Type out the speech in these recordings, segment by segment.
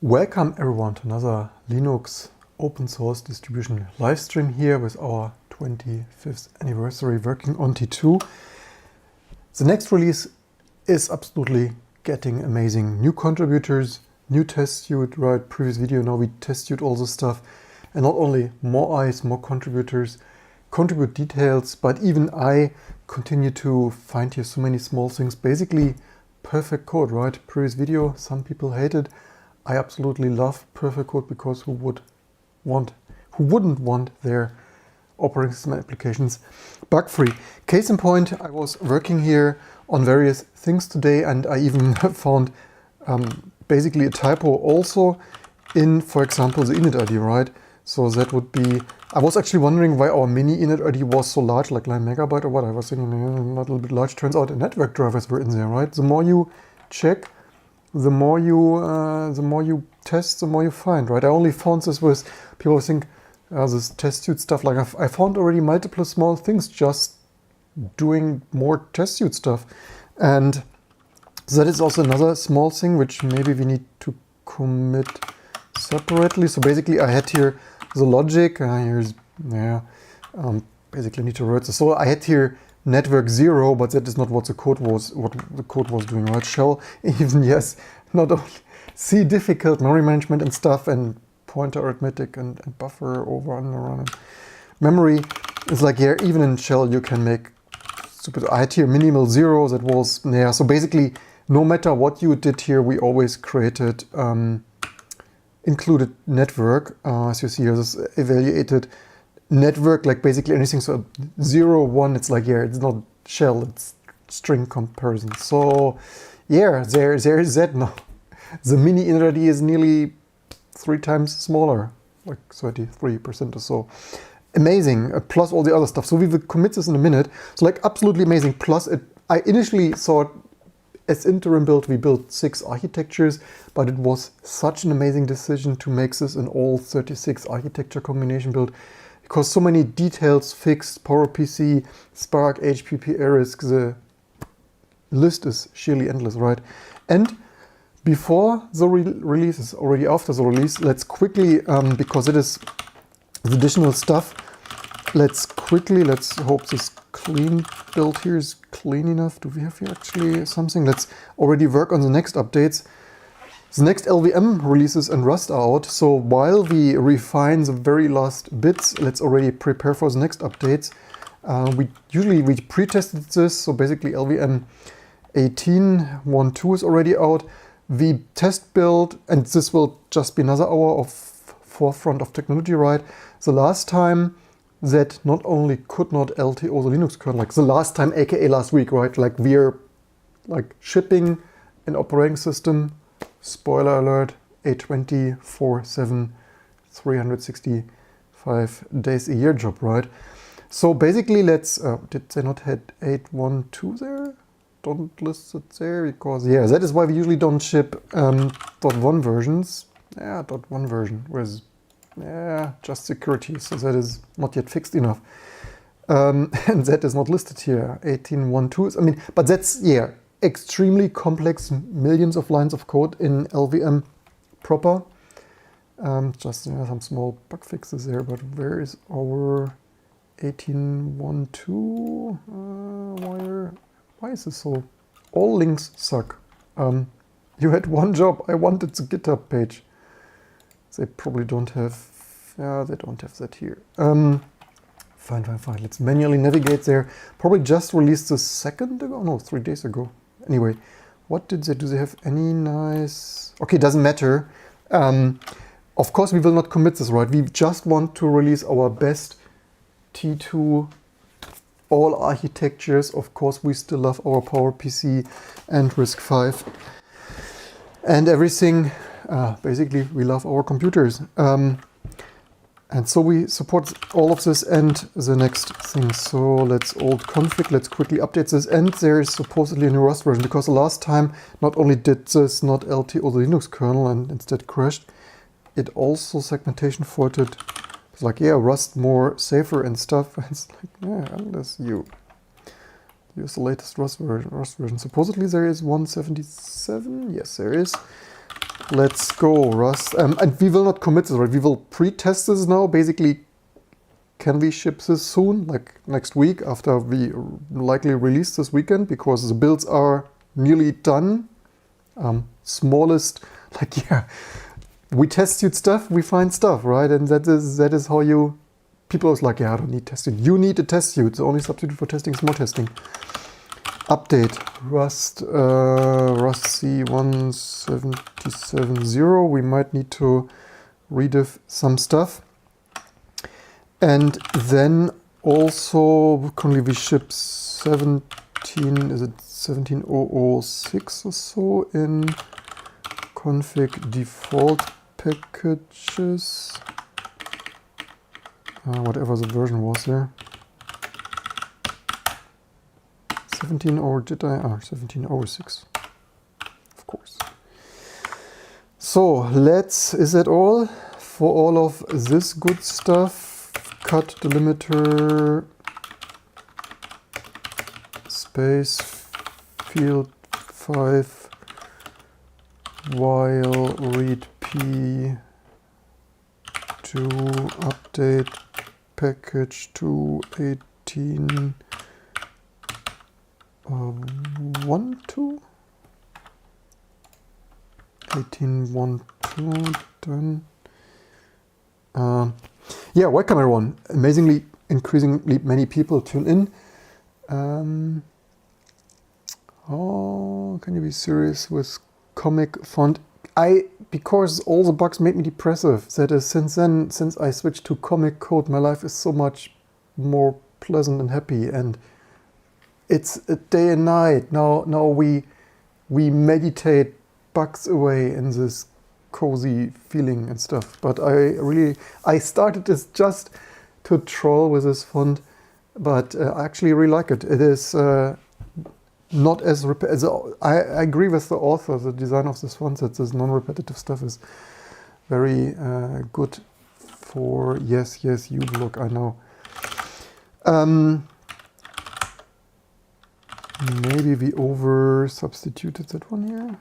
Welcome everyone to another Linux open source distribution live stream here with our 25th anniversary working on T2. The next release is absolutely getting amazing. New contributors, new test suite, right? Previous video, now we test suite all this stuff. And not only more eyes, more contributors, contribute details, but even I continue to find here so many small things. Basically perfect code, right? Previous video, some people hate it. I absolutely love perfect code because who wouldn't want their operating system applications bug-free? Case in point, I was working here on various things today and I even found basically a typo also in, for example, the initrd, right? So that would be, I was actually wondering why our mini initrd was so large, like 9 megabyte or what. I was thinking not a little bit large. Turns out the network drivers were in there, right? The more you check, the more you test, the more you find, right? I only found this with people think this test suite stuff. Like I found already multiple small things just doing more test suite stuff, and that is also another small thing which maybe we need to commit separately. So basically, I had here the logic. Basically need to write this. So I had here network 0, but that is not what the code was. What the code was doing, right? Shell, even yes, not only C difficult memory management and stuff, and pointer arithmetic and buffer over under run and memory. It's like here, even in shell you can make stupid. I had here minimal 0. That was So basically, no matter what you did here, we always created included network. As you see here, this evaluated network, like basically anything. So 0, 1, it's like, yeah, it's not shell, it's string comparison. So yeah, there is that now. The mini initrd is nearly 3 times smaller, like 33% or so. Amazing, plus all the other stuff. So we will commit this in a minute. So like absolutely amazing. Plus I initially thought as interim build, we built 6 architectures, but it was such an amazing decision to make this an all 36 architecture combination build, because so many details fixed, PowerPC, Spark, HPP, Erisk, the list is sheerly endless, right? And before the release, is already after the release, let's quickly, because it is the additional stuff, let's hope this clean build here is clean enough. Do we have here actually something? Let's already work on the next updates. The next LVM releases and Rust are out, so while we refine the very last bits, let's already prepare for the next updates. We pre-tested this, so basically LVM 18.1.2 is already out. We test build, and this will just be another hour of forefront of technology, right? The last time that not only could not LTO the Linux kernel, like the last time, aka last week, right? Like we're like shipping an operating system, spoiler alert, 24/7, 365 days a year job, right? So basically let's, did they not had 8.1.2 there? Don't list it there because, yeah, that is why we usually don't ship .1 versions. Yeah, .1 version, whereas, yeah, just security, so that is not yet fixed enough. And that is not listed here, 18.1.2. I mean, but that's, yeah, extremely complex, millions of lines of code in LVM proper. Just some small bug fixes there, but where is our 18.1.2? Why is this so? All links suck. You had one job, I wanted the GitHub page. They probably don't have, they don't have that here. Fine. Let's manually navigate there. Probably just released this 3 days ago. Anyway, what did they do? They have any nice... Okay, doesn't matter. Of course, we will not commit this, right? We just want to release our best T2 all architectures. Of course, we still love our PowerPC and RISC-V and everything. Basically, we love our computers. And so we support all of this and the next thing. So let's old config, let's quickly update this. And there is supposedly a new Rust version, because the last time not only did this not LTO the Linux kernel and instead crashed, it also segmentation faulted. It's like, yeah, Rust more safer and stuff. And it's like, yeah, unless you use the latest Rust version. Supposedly there is 177. Yes, there is. let's go, Rust. And we will not commit this, right? We will pre-test this now. Basically, can we ship this soon, like next week after we likely release this weekend, because the builds are nearly done. Smallest, like, yeah, we test suit stuff, we find stuff, right? And that is how you, people are like, yeah, I don't need test suit. You need a test suit. The only substitute for testing is more testing. Update Rust C1770. We might need to rediff some stuff. And then also currently we ship 17, is it 17006 or so in config default packages. Whatever the version was there. 17 or did I? 1706. Of course. So is that all for all of this good stuff? Cut delimiter, space, field 5, while read p to update package to 18 12 18.12 done. Yeah, welcome everyone. Amazingly, increasingly many people tune in. Oh, can you be serious with comic font? Because all the bugs made me depressive. That is, since I switched to comic code, my life is so much more pleasant and happy, and it's a day and night. Now we meditate bugs away in this cozy feeling and stuff. But I started this just to troll with this font, but I actually really like it. It is not as I agree with the author, the design of this font, that this non-repetitive stuff is very good for yes you block. I know. Maybe we over substituted that one here.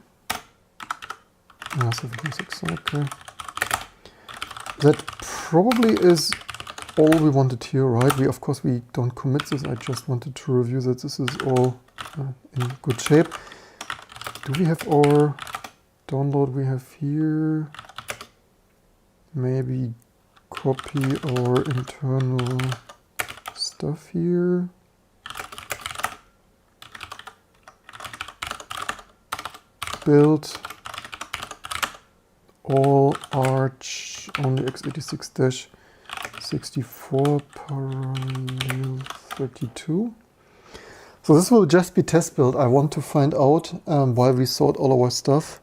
76, okay. That probably is all we wanted here, right? Of course we don't commit this. I just wanted to review that this is all in good shape. Do we have our download we have here? Maybe copy our internal stuff here. Build all arch only x86-64 parallel 32. So this will just be test build. I want to find out while we sort all our stuff.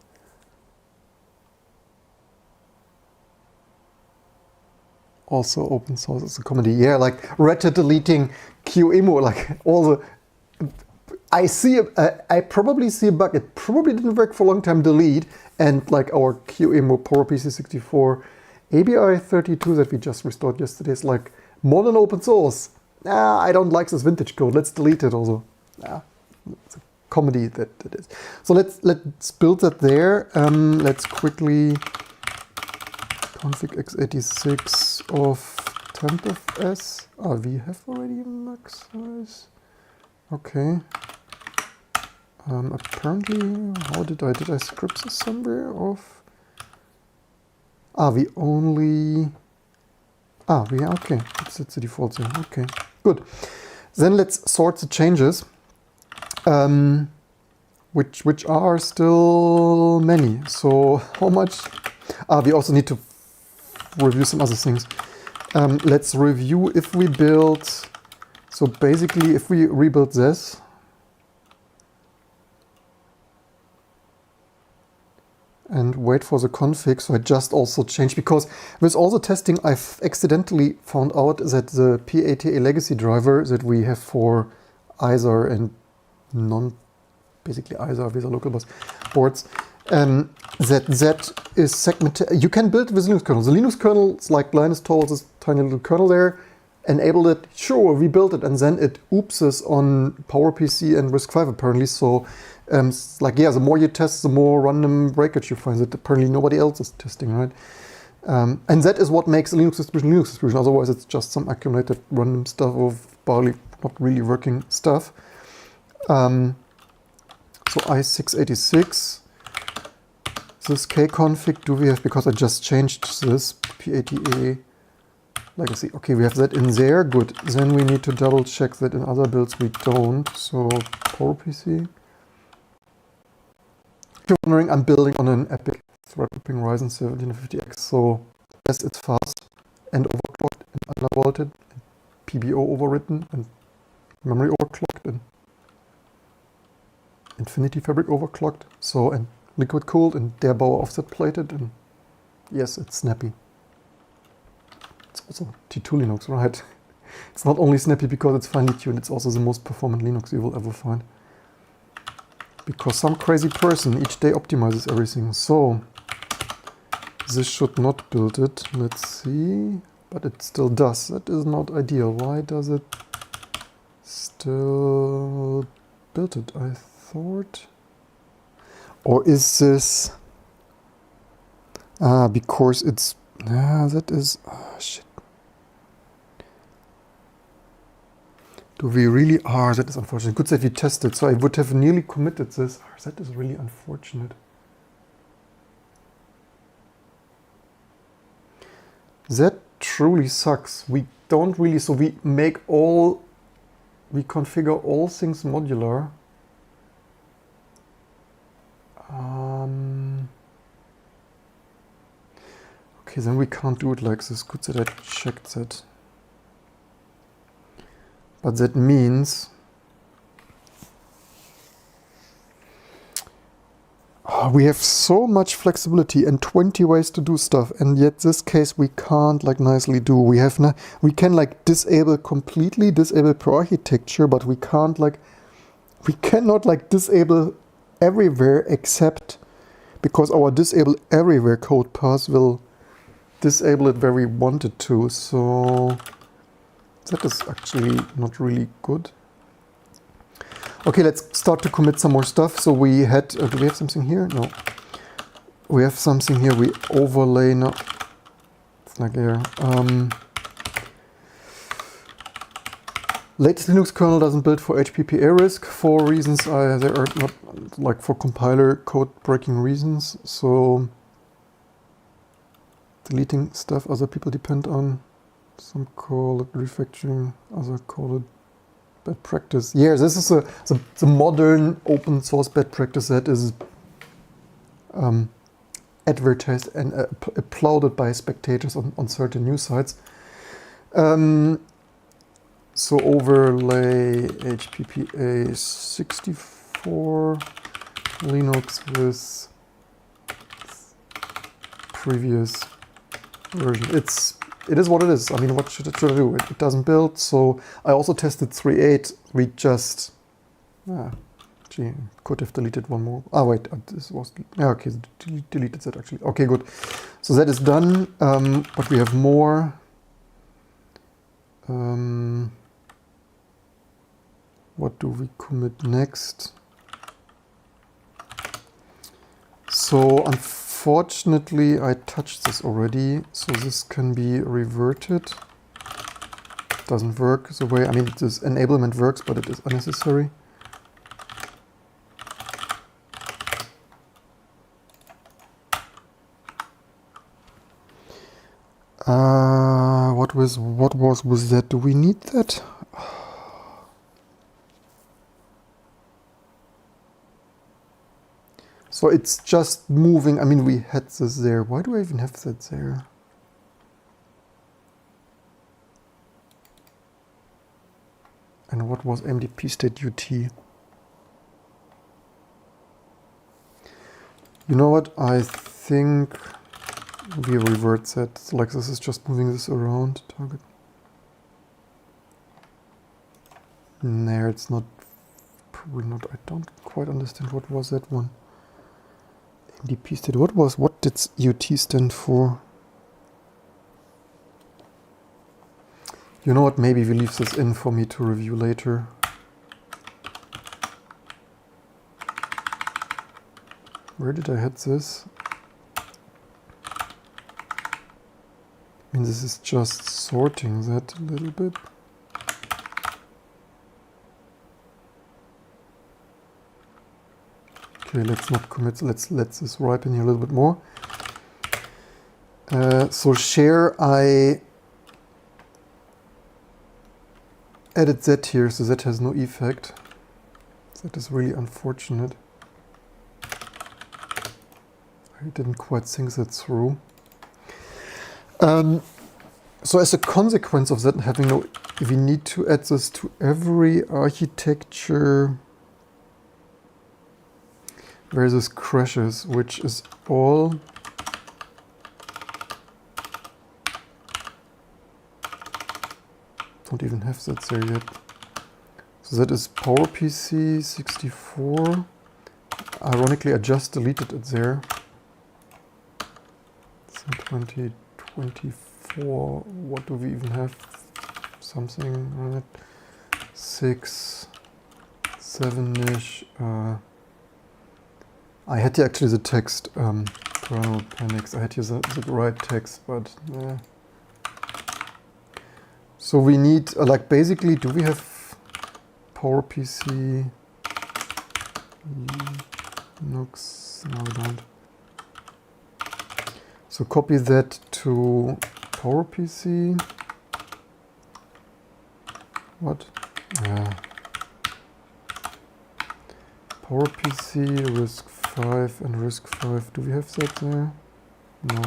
Also open source is a comedy. Yeah, like Red Hat deleting QEMU, like all the. I probably see a bug. It probably didn't work for a long time. Delete, and like our QEMU PowerPC64 ABI 32 that we just restored yesterday is like modern open source. I don't like this vintage code. Let's delete it also. It's a comedy that it is. So let's build that there. Let's quickly config x86 of tempfs. We have already max size. Okay. Apparently, how did I script this somewhere off? We only, okay, it's the default thing. Okay, good. Then let's sort the changes, which are still many. So how much? We also need to review some other things. Let's review if we build. So basically, if we rebuild this, and wait for the config, so I just also changed, because with all the testing I've accidentally found out that the PATA legacy driver that we have for ISAR and basically ISAR with local bus boards, that is segmented. You can build with Linux kernel. The Linux kernel is like Linus Torvalds' tiny little kernel there. enabled it, sure, we built it, and then it oopses on PowerPC and RISC-V apparently. So it's like, yeah, the more you test, the more random breakage you find that apparently nobody else is testing, right? And that is what makes a Linux distribution. Otherwise, it's just some accumulated random stuff of barely not really working stuff. So i686. This kconfig do we have, because I just changed this p80a legacy. Okay, we have that in there, good. Then we need to double check that in other builds we don't. So PowerPC. If you're wondering, I'm building on an Epic Threadripping Ryzen 1750X, so yes, it's fast and overclocked and undervolted, and PBO overwritten and memory overclocked and Infinity Fabric overclocked, so, and liquid cooled and Bauer offset plated, and yes, it's snappy. It's also T2 Linux, right? It's not only snappy because it's finely tuned, it's also the most performant Linux you will ever find. Because some crazy person each day optimizes everything. So this should not build it. Let's see. But it still does. That is not ideal. Why does it still build it? I thought. Or is this... because it's... that is... shit. Do we really... that is unfortunate. Good that we tested. So I would have nearly committed this. That is really unfortunate. That truly sucks. We don't really... So we make all... We configure all things modular. Okay, then we can't do it like this. Good that I checked that. But that means we have so much flexibility and 20 ways to do stuff, and yet this case we can't like nicely do. We have we can like completely disable per architecture, but we can't like cannot like disable everywhere, except because our disable everywhere code path will disable it where we want it to. So that is actually not really good. Okay, let's start to commit some more stuff. So we had, do we have something here? No. We have something here, we overlay, no. It's like here. Latest Linux kernel doesn't build for HPPA risk for reasons, they are not like for compiler code breaking reasons. So deleting stuff other people depend on. Some call it refactoring, other call it bad practice. Yeah, this is the modern open source bad practice that is advertised and applauded by spectators on certain news sites. So overlay HPPA 64 Linux with previous version. It is what it is. I mean, what should I do? It doesn't build. So I also tested 3.8. We just, gee, could have deleted one more. Ah, wait, this was, yeah, okay, deleted that actually. Okay, good. So that is done. But we have more. What do we commit next? So unfortunately, I touched this already, so this can be reverted. Doesn't work the way, I mean, this enablement works, but it is unnecessary. What was with that? Do we need that? So it's just moving. I mean, we had this there. Why do I even have that there? And what was MDP state UT? You know what? I think we revert that. Like this is just moving this around. Target. No, it's not. Probably not. I don't quite understand what was that one. MDP state. What did UT stand for? You know what, maybe we leave this in for me to review later. Where did I hit this? I mean, this is just sorting that a little bit. Okay, let's not commit, let's let this ripen here a little bit more. So share, I added that here, so that has no effect. That is really unfortunate. I didn't quite think that through. So as a consequence of that having no, we need to add this to every architecture where this crashes, which is all don't even have that there yet. So that is PowerPC 64. Ironically, I just deleted it there. So 2024. What do we even have? Something on it. 6, 7-ish. I had here actually the text. Kernel panics. I had here the right text, but yeah. So we need, like, basically, do we have PowerPC, Linux? No, we don't. So copy that to PowerPC. What? PowerPC, RISC-V and RISC-V. Do we have that there? No.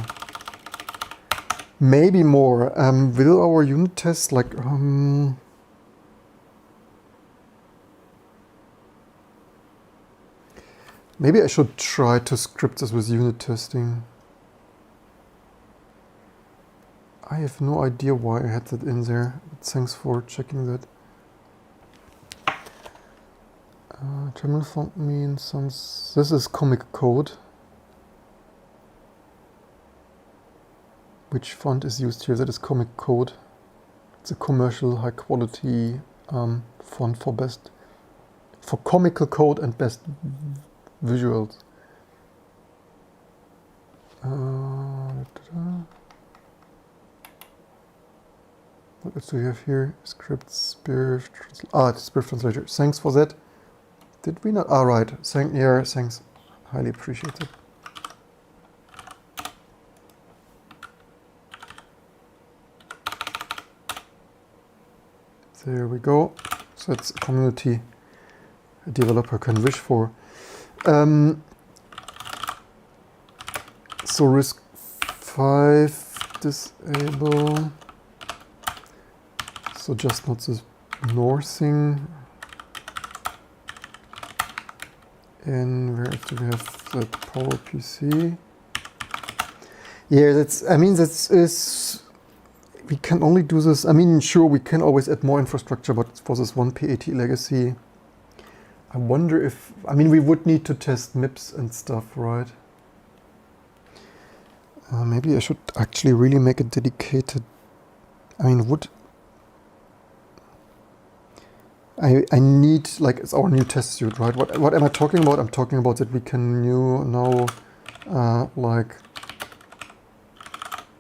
Maybe more. Will our unit test, like, maybe I should try to script this with unit testing. I have no idea why I had that in there, but thanks for checking that. Terminal font means some. This is comic code. Which font is used here? That is comic code. It's a commercial, high quality font for comical code and best visuals. What else do we have here? Script, Spirit, it's Spirit Translator. Thanks for that. Did we not? Right. Thanks. Highly appreciate it. There we go. So it's a community a developer can wish for. So RISC-V disable. So just not this northing. And where do we have the PowerPC? Yeah, we can only do this. I mean, sure, we can always add more infrastructure, but for this one PAT legacy, I wonder if, we would need to test MIPS and stuff, right? Maybe I should actually really make a dedicated, I need, like, it's our new test suite, right? What am I talking about? I'm talking about that we can now,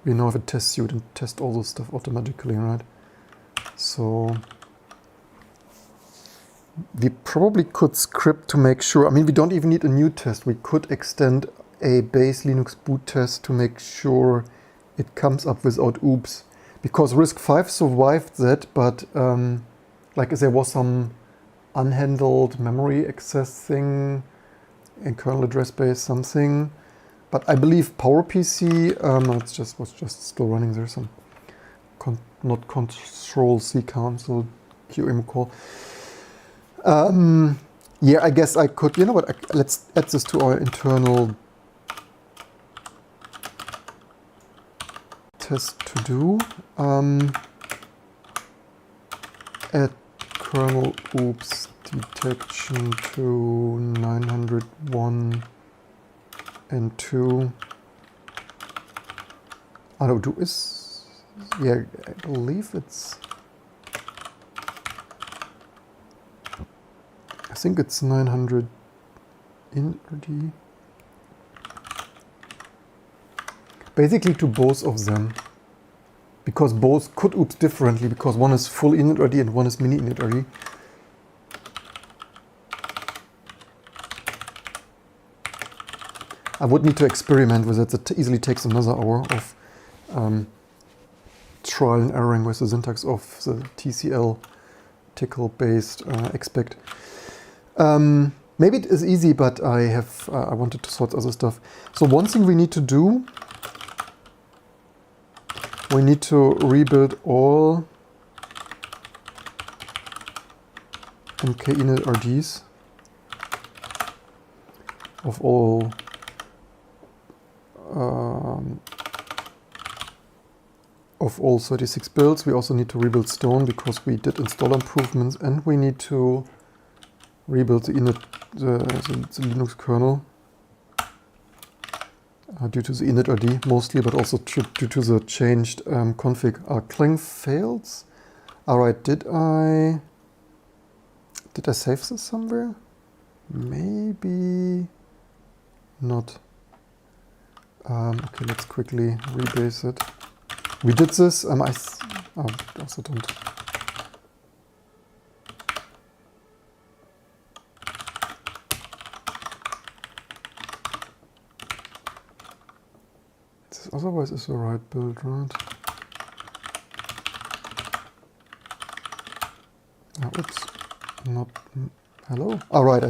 we now have a test suite and test all this stuff automatically, right? So we probably could script to make sure, we don't even need a new test. We could extend a base Linux boot test to make sure it comes up without oops. Because RISC-V survived that, but like there was some unhandled memory access thing in kernel address base something. But I believe PowerPC, was just still running there, some not control C cancel QEMU call. Yeah, I guess I could, you know what, let's add this to our internal test to do. Add kernel oops detection to 901 and 2. I don't do is, yeah, I believe it's I think it's 900 initrd. Basically to both of them, because both could oops differently, because one is full initrd and one is mini initrd. I would need to experiment with it. It easily takes another hour of trial and erroring with the syntax of the TCL tickle based expect. Maybe it is easy, but I wanted to sort other stuff. So one thing we need to do, we need to rebuild all MK initrds of all of all 36 builds. We also need to rebuild Stone because we did install improvements, and we need to rebuild the Linux kernel due to the initrd mostly, but also due to the changed config. Clang fails. Alright, did I save this somewhere? Maybe not. Okay, let's quickly rebase it. We did this. I also don't. This otherwise is the right build, right? Oops. Not. Hello? Alright,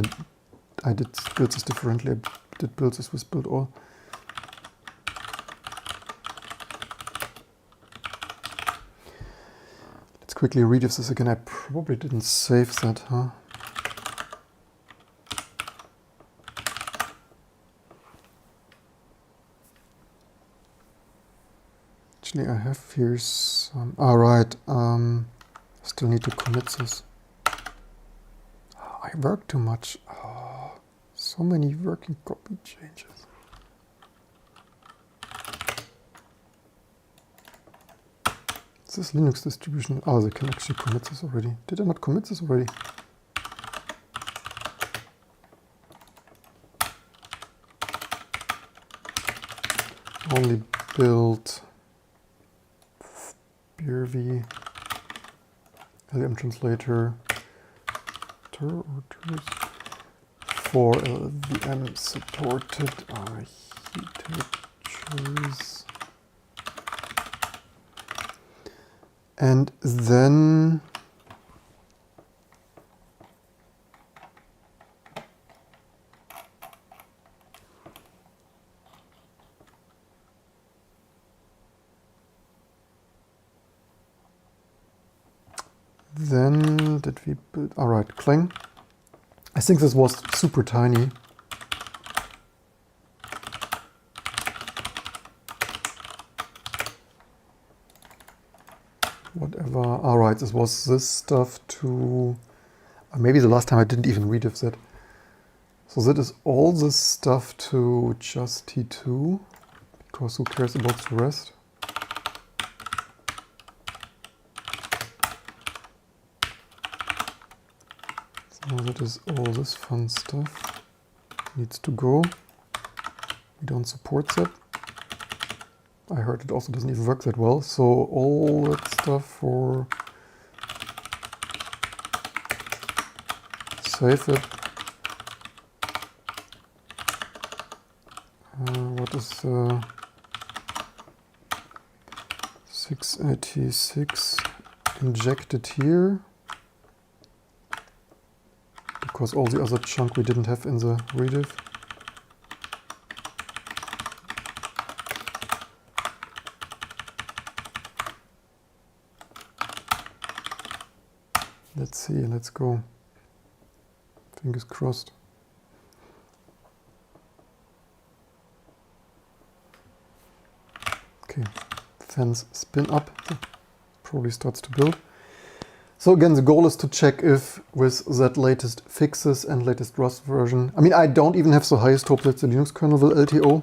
I did build this differently. I did build this with build all. Quickly read if this again. I probably didn't save that, huh? Actually, I have here some. Alright, still need to commit this. I work too much. Oh, so many working copy changes. This Linux distribution. Oh, they can actually commit this already. Did I not commit this already? Only build BRV LM translator for LVM supported architectures. And then did we build? All right, Clang. I think this was super tiny. Whatever. All right, this was this stuff to. Maybe the last time I didn't even read of that. So that is all this stuff to just T2, because who cares about the rest? So that is all this fun stuff. Needs to go. We don't support that. I heard it also doesn't even work that well. So all that stuff for save it. What is 686 injected here? Because all the other chunk we didn't have in the rediff. Let's see, let's go. Fingers crossed. Okay, fence spin up, probably starts to build. So again, the goal is to check if with that latest fixes and latest Rust version, I mean, I don't even have the highest hope that the Linux kernel will LTO,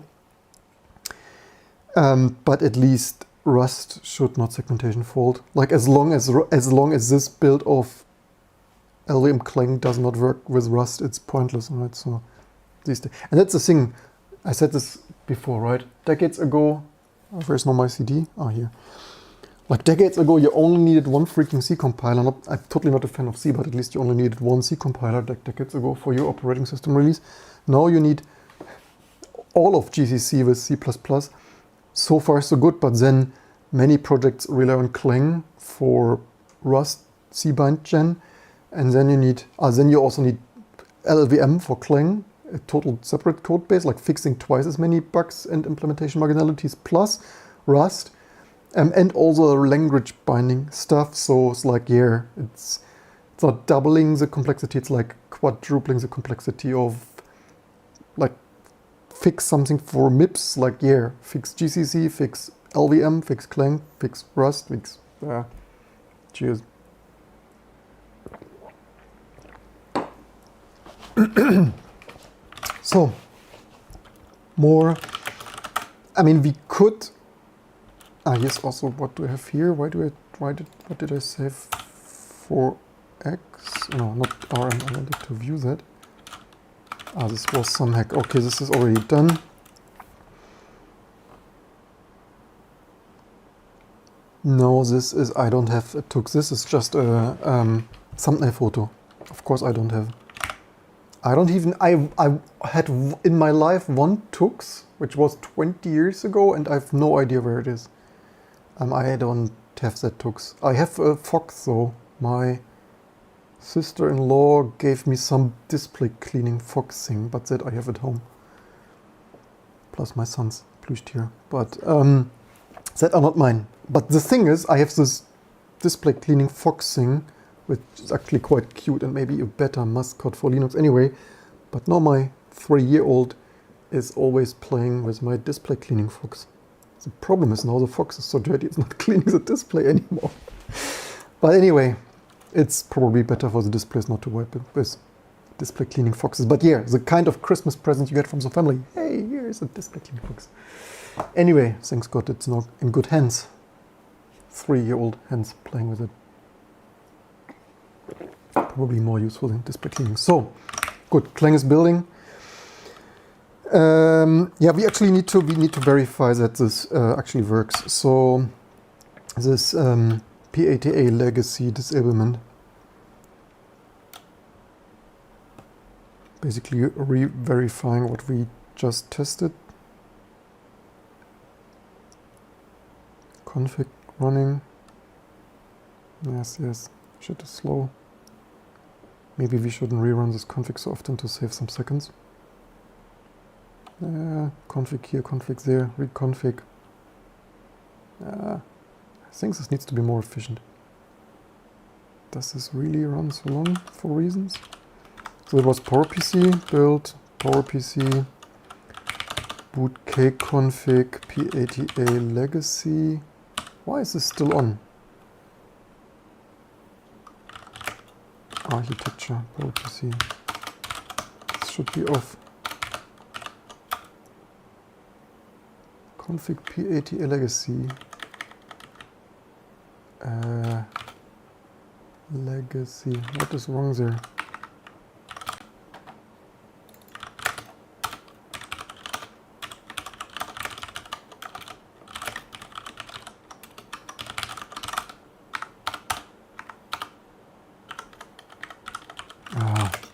but at least Rust should not segmentation fault. Like as long as this build of LVM Clang does not work with Rust. It's pointless, right? So and that's the thing. I said this before, right? Decades ago, where's now my CD? Oh, here. Like decades ago, you only needed one freaking C compiler. I'm totally not a fan of C, but at least you only needed one C compiler decades ago for your operating system release. Now you need all of GCC with C++. So far, so good, but then many projects rely on Clang for Rust C-bind gen, and then you also need LLVM for Clang, a total separate code base, like fixing twice as many bugs and implementation marginalities plus Rust, and also language binding stuff. So it's like, yeah, it's not doubling the complexity, it's like quadrupling the complexity of like fix something for MIPS, like, yeah, fix GCC, fix LVM, fix Clang, fix Rust, fix, cheers. So, more, I mean, we could, yes, also, what do I have here? What did I save for X? No, not RM, I wanted to view that. This was some hack. Okay, this is already done. No, this is, I don't have a tux. This is just a thumbnail photo. Of course I don't have. I don't even, I had in my life one tux, which was 20 years ago, and I have no idea where it is. I don't have that tux. I have a Fox though. My sister-in-law gave me some display cleaning Fox thing, but that I have at home. Plus my son's Plüschtier. But that are not mine. But the thing is, I have this display cleaning Fox thing, which is actually quite cute and maybe a better mascot for Linux anyway. But now my 3-year-old is always playing with my display cleaning Fox. The problem is now the Fox is so dirty it's not cleaning the display anymore. But anyway, it's probably better for the displays not to wipe it with display cleaning Foxes. But yeah, the kind of Christmas present you get from the family. Hey, here's a display cleaning Fox. Anyway, thanks God it's now in good hands. 3-year-old hands playing with it. Probably more useful than display cleaning. So, good, Clang is building. Yeah, we need to verify that this actually works. So, this PATA legacy disablement, basically re-verifying what we just tested. Config running. Yes, shit is slow. Maybe we shouldn't rerun this config so often to save some seconds. Config here, config there, reconfig. I think this needs to be more efficient. Does this really run so long for reasons? So it was PowerPC, build, PowerPC, boot kconfig, PATA legacy. Why is this still on? Architecture, PowerPC. This should be off. Config PATA legacy. Legacy. What is wrong there?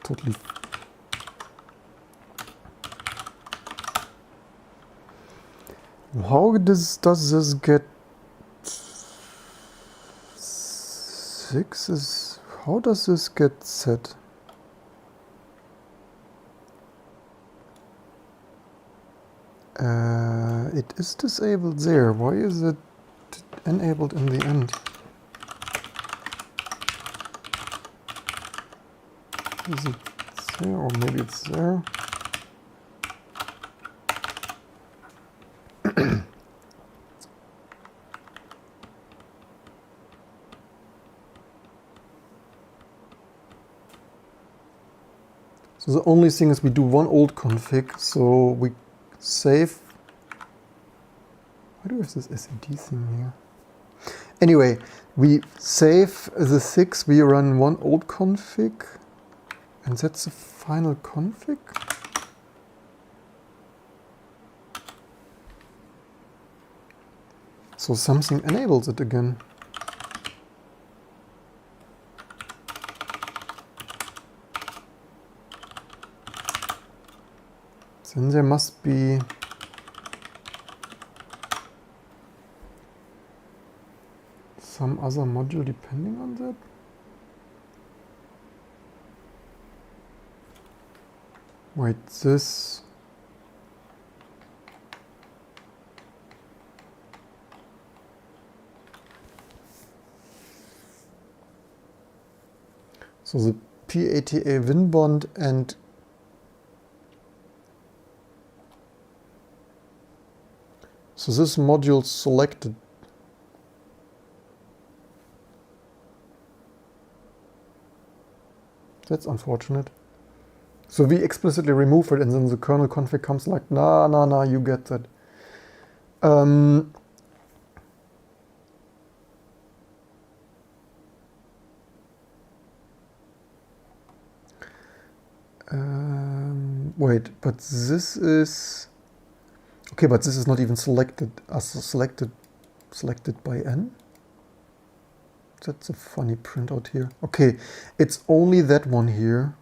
Totally. How does this get 6? How does this get set? It is disabled there. Why is it enabled in the end? Is it there, or maybe it's there? So the only thing is we do one old config, so we save. Why do we have this SED thing here? Anyway, we save the 6, we run one old config, and that's the final config. So something enables it again. Then there must be some other module depending on that. Wait, this. So the PATA win bond and so this module selected. That's unfortunate. So we explicitly remove it, and then the kernel config comes like, nah, you get that. Wait, but this is okay. But this is not even selected as selected by n. That's a funny printout here. Okay, it's only that one here.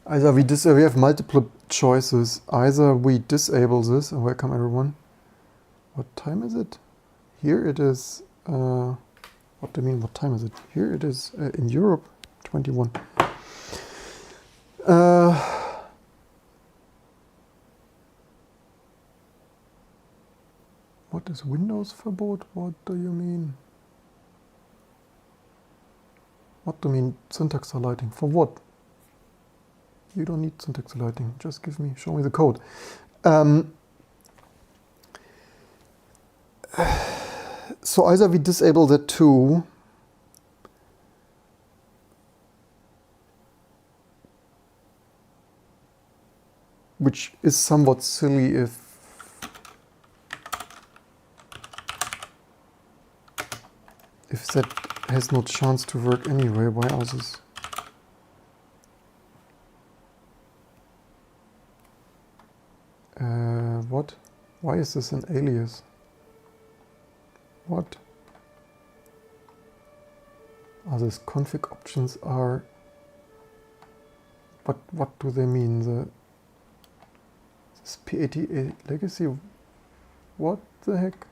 Either we have multiple choices. Either we disable this, and welcome everyone. What time is it? Here it is. What do you mean? What time is it? Here it is in Europe, 21. What is Windows Verbot? What do you mean? What do you mean syntax highlighting? For what? You don't need syntax highlighting. Just show me the code. So either we disable that too, which is somewhat silly if that has no chance to work anyway. Why are this? What? Why is this an alias? What? These config options are... What do they mean? This PATA legacy? What the heck?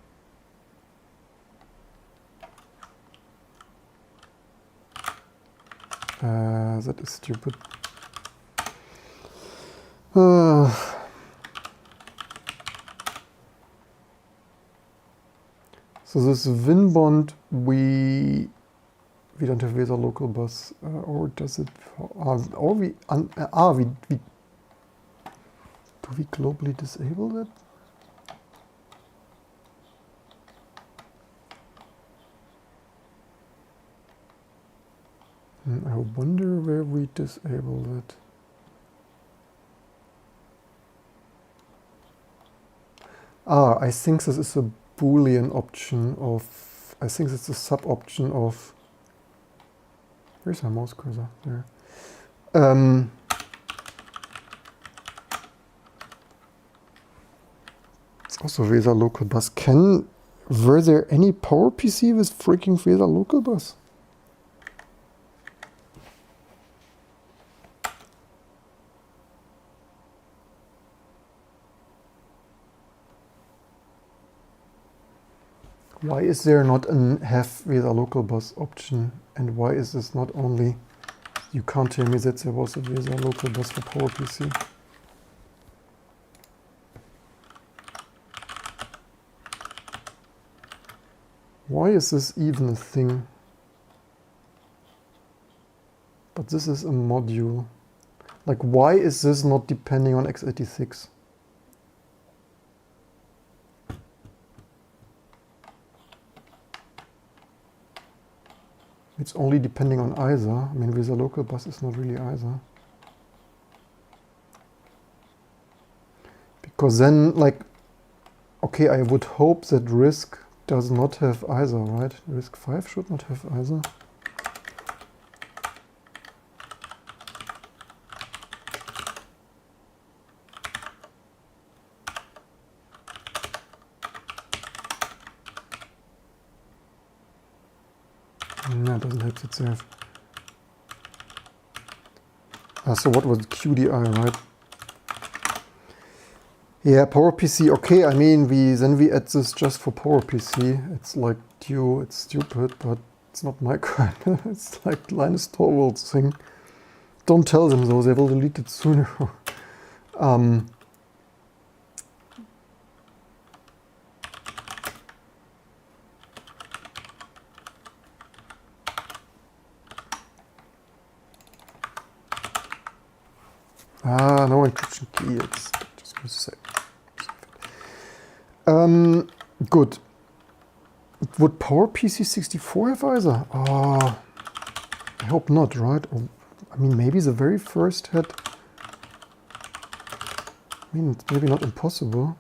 That is stupid. So this win bond, we don't have Weser local bus, or does it? Or we do we globally disable that? I wonder where we disable that. I think this is a Boolean option of, I think it's a sub option of, where's my mouse cursor? There. It's also Weser local bus. Were there any PowerPC with freaking Weser local bus? Why is there not an have Weser local bus option? And why is this not only... You can't tell me that there was a Weser local bus for PowerPC. Why is this even a thing? But this is a module. Like, why is this not depending on x86? it's only depending on either. I mean, with a local bus is not really either. Because then, like, okay, I would hope that RISC does not have either, right? RISC 5 should not have either. No, it doesn't have itself. So what was QDI, right? Yeah, PowerPC, okay, I mean, we add this just for PowerPC. It's like, it's stupid, but it's not my kernel. It's like Linus Torvalds thing. Don't tell them though, they will delete it sooner. No encryption key, it's just going to say. Good. Would PowerPC 64 have either? I hope not, right? Or, I mean, maybe the very first had. I mean, it's maybe not impossible.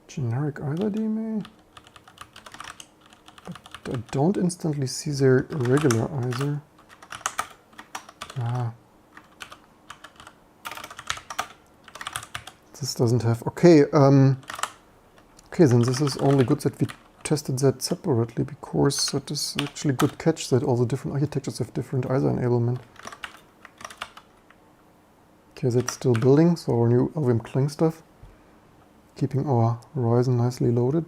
Generic either DMA? But I don't instantly see their regular either. This doesn't have. Okay, okay, then this is only good that we tested that separately, because that is actually a good catch that all the different architectures have different either enablement. Okay, that's still building, so our new LVM Clang stuff. Keeping our horizon nicely loaded.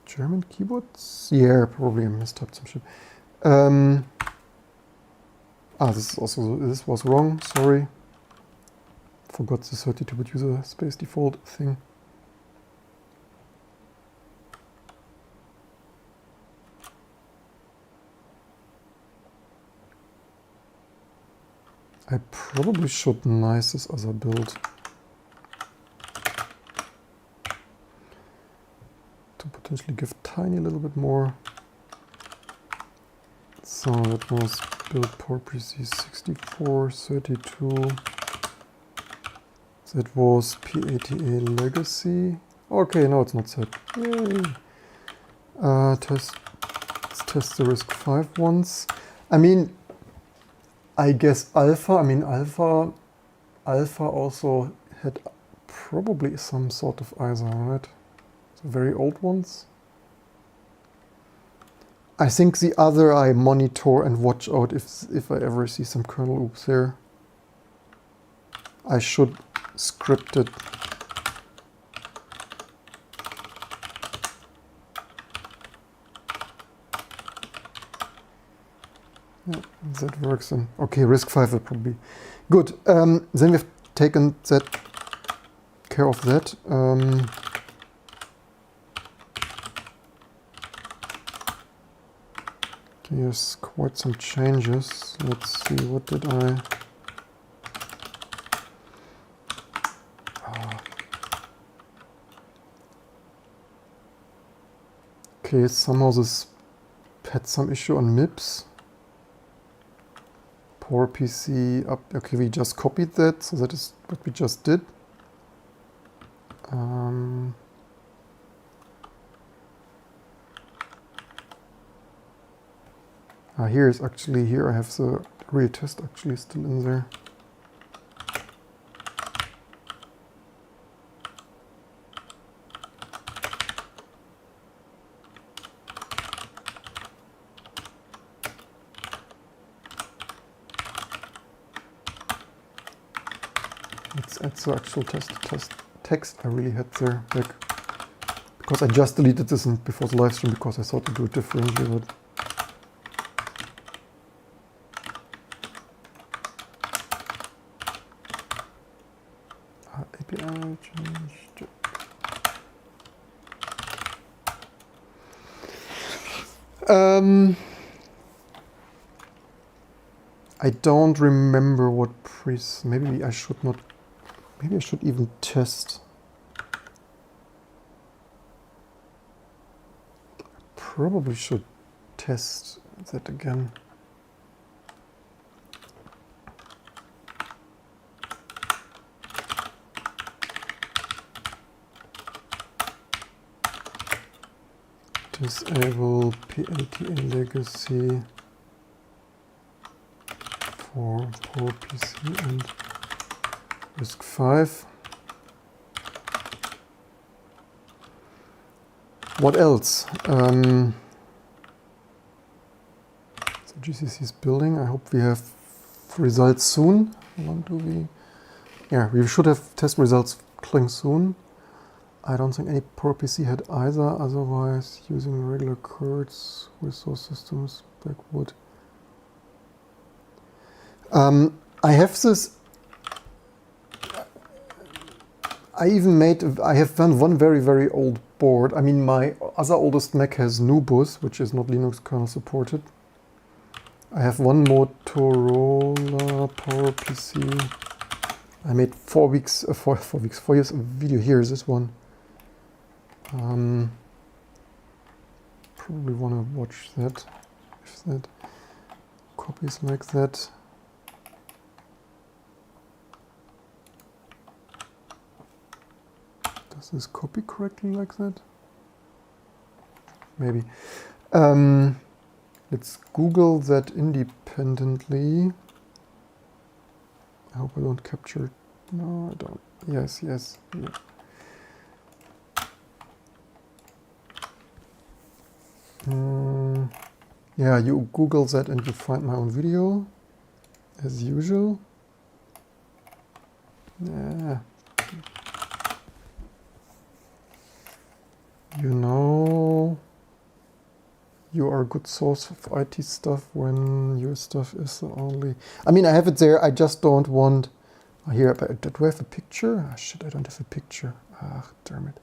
German keyboards? Yeah, probably I mistyped some shit. This was wrong, sorry. Forgot the 32-bit user space default thing. I probably should nice this other build to potentially give tiny little bit more. So that was build PowerPC 64, 32. That was PATA legacy. Okay, no, it's not set. Yay. Let's test the RISC-V ones. I mean, I guess Alpha also had probably some sort of either, right? The very old ones. I think the other I monitor and watch out if I ever see some kernel oops there. I should script it. Yeah, that works then. Okay, RISC-V will probably be good. Then we've taken care of that. Here's quite some changes. Let's see, what did I... Okay, somehow this had some issue on MIPS. PowerPC up. Okay, we just copied that, so that is what we just did. Here I have the real test actually still in there. Let's add the actual test text I really had there back. Because I just deleted this before the live stream because I thought to do it differently. But API changed. I don't remember what maybe I should not. Maybe I should even test. Probably should test that again. Disable PLTA legacy for PowerPC and RISC-V. What else? So GCC is building. I hope we have results soon. When do we? Yeah, we should have test results coming soon. I don't think any PowerPC had either. Otherwise, using regular curds, resource systems, backward. I have this. I have done one very, very old board. I mean, my other oldest Mac has Nubus, which is not Linux kernel supported. I have one Motorola PowerPC. I made 4 years of video. Here is this one. Probably want to watch that. If that copies like that. Does this copy correctly like that? Maybe. Let's Google that independently. I hope I don't capture. No, I don't. Yes. Yeah. Yeah, you Google that and you find my own video, as usual. Yeah. You know, you are a good source of IT stuff when your stuff is the only... I mean, I have it there, I just don't want... Here, but do I have a picture? Ah, shit, I don't have a picture. Ah, damn it.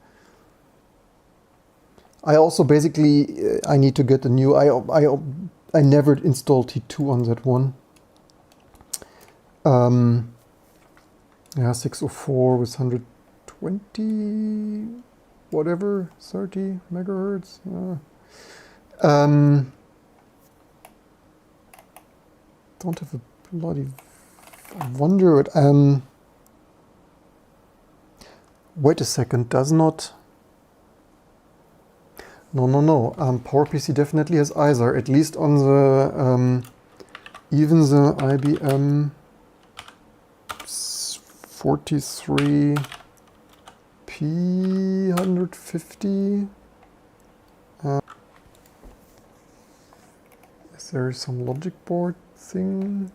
I also basically, I need to get a new... I never installed T2 on that one. Yeah, 604 with 120... whatever, 30 megahertz. Don't have a bloody... I wonder what... wait a second, does not... No. PowerPC definitely has either, at least on the... even the IBM 43... P150. Is there some logic board thing?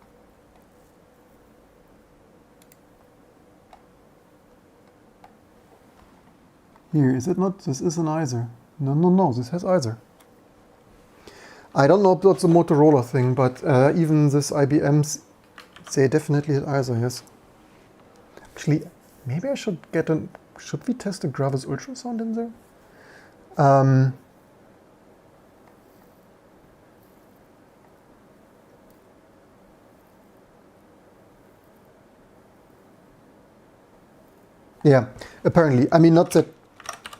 Here, is it not? This is an either. No, this has either. I don't know about the Motorola thing, but even this IBM's, they definitely had either, yes. Actually, maybe I should get an... Should we test a Gravis ultrasound in there? Yeah, apparently. I mean, not that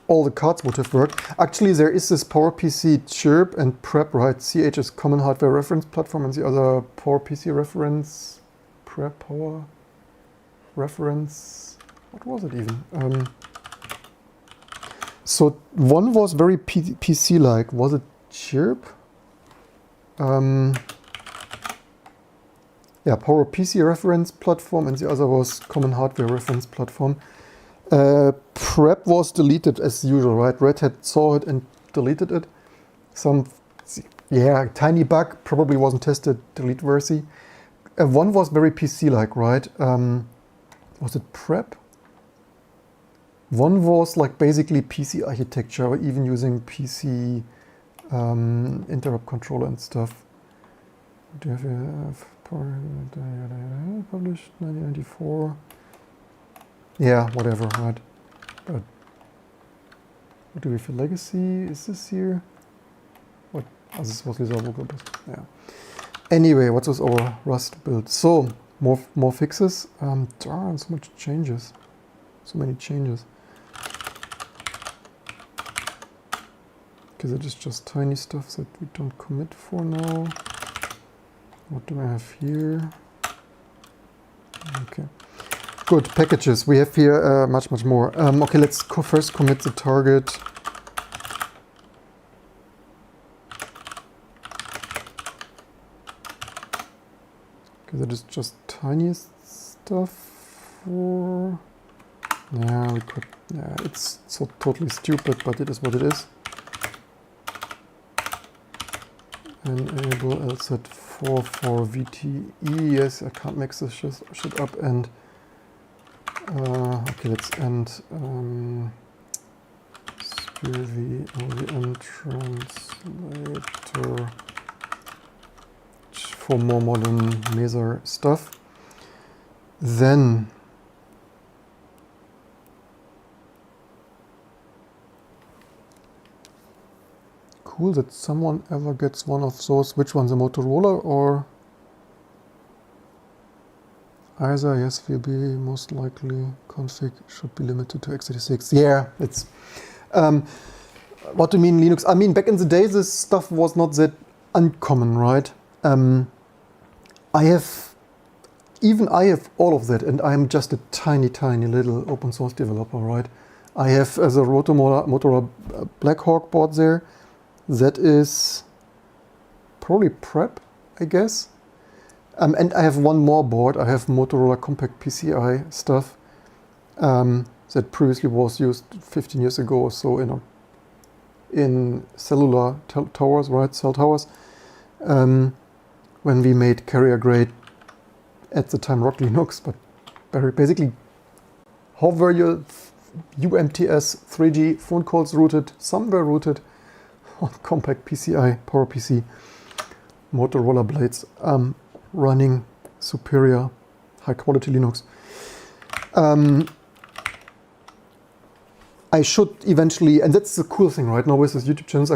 all the cards would have worked. Actually, there is this PowerPC chirp and prep, right? CH is common hardware reference platform, and the other PowerPC reference, prep power reference. What was it even? So one was very PC-like. Was it chirp? Yeah, PowerPC reference platform, and the other was common hardware reference platform. Prep was deleted as usual, right? Red Hat saw it and deleted it. Yeah, tiny bug, probably wasn't tested, delete versi. One was very PC-like, right? Was it Prep? One was like basically PC architecture, even using PC interrupt controller and stuff. Do you have published 1994? Yeah, whatever, right? But what do we for legacy? Is this here? What Also es was dieser Wo, glaube ich. Yeah. Anyway, what was our Rust build? So, more fixes. Darn, so much changes. So many changes. Okay, that is just tiny stuff that we don't commit for now. What do I have here? Okay. Good, packages. We have here much more. Okay, let's first commit the target. Okay, that is just tiniest stuff for... Yeah, we could... Yeah, it's so totally stupid, but it is what it is. Enable lset 4 for VTE. Yes, I can't mix this shit up. And okay, let's end sphere LVM translator for more modern Mesa stuff. Then cool that someone ever gets one of those. Which one, the Motorola or either? Yes, will be most likely. Config should be limited to x86. Yeah, it's what do you mean Linux? I mean, back in the day, this stuff was not that uncommon, right? I have all of that, and I'm just a tiny little open source developer, right? I have as a Motorola Blackhawk board there. That is probably prep, I guess. And I have one more board. I have Motorola Compact PCI stuff that previously was used 15 years ago or so in cellular towers, right? Cell towers. When we made carrier grade, at the time Rock Linux, but very basically, how were your UMTS 3G phone calls routed? Some were routed on Compact PCI, PowerPC, Motorola blades, running superior high quality Linux. I should eventually, and that's the cool thing right now with this YouTube channels,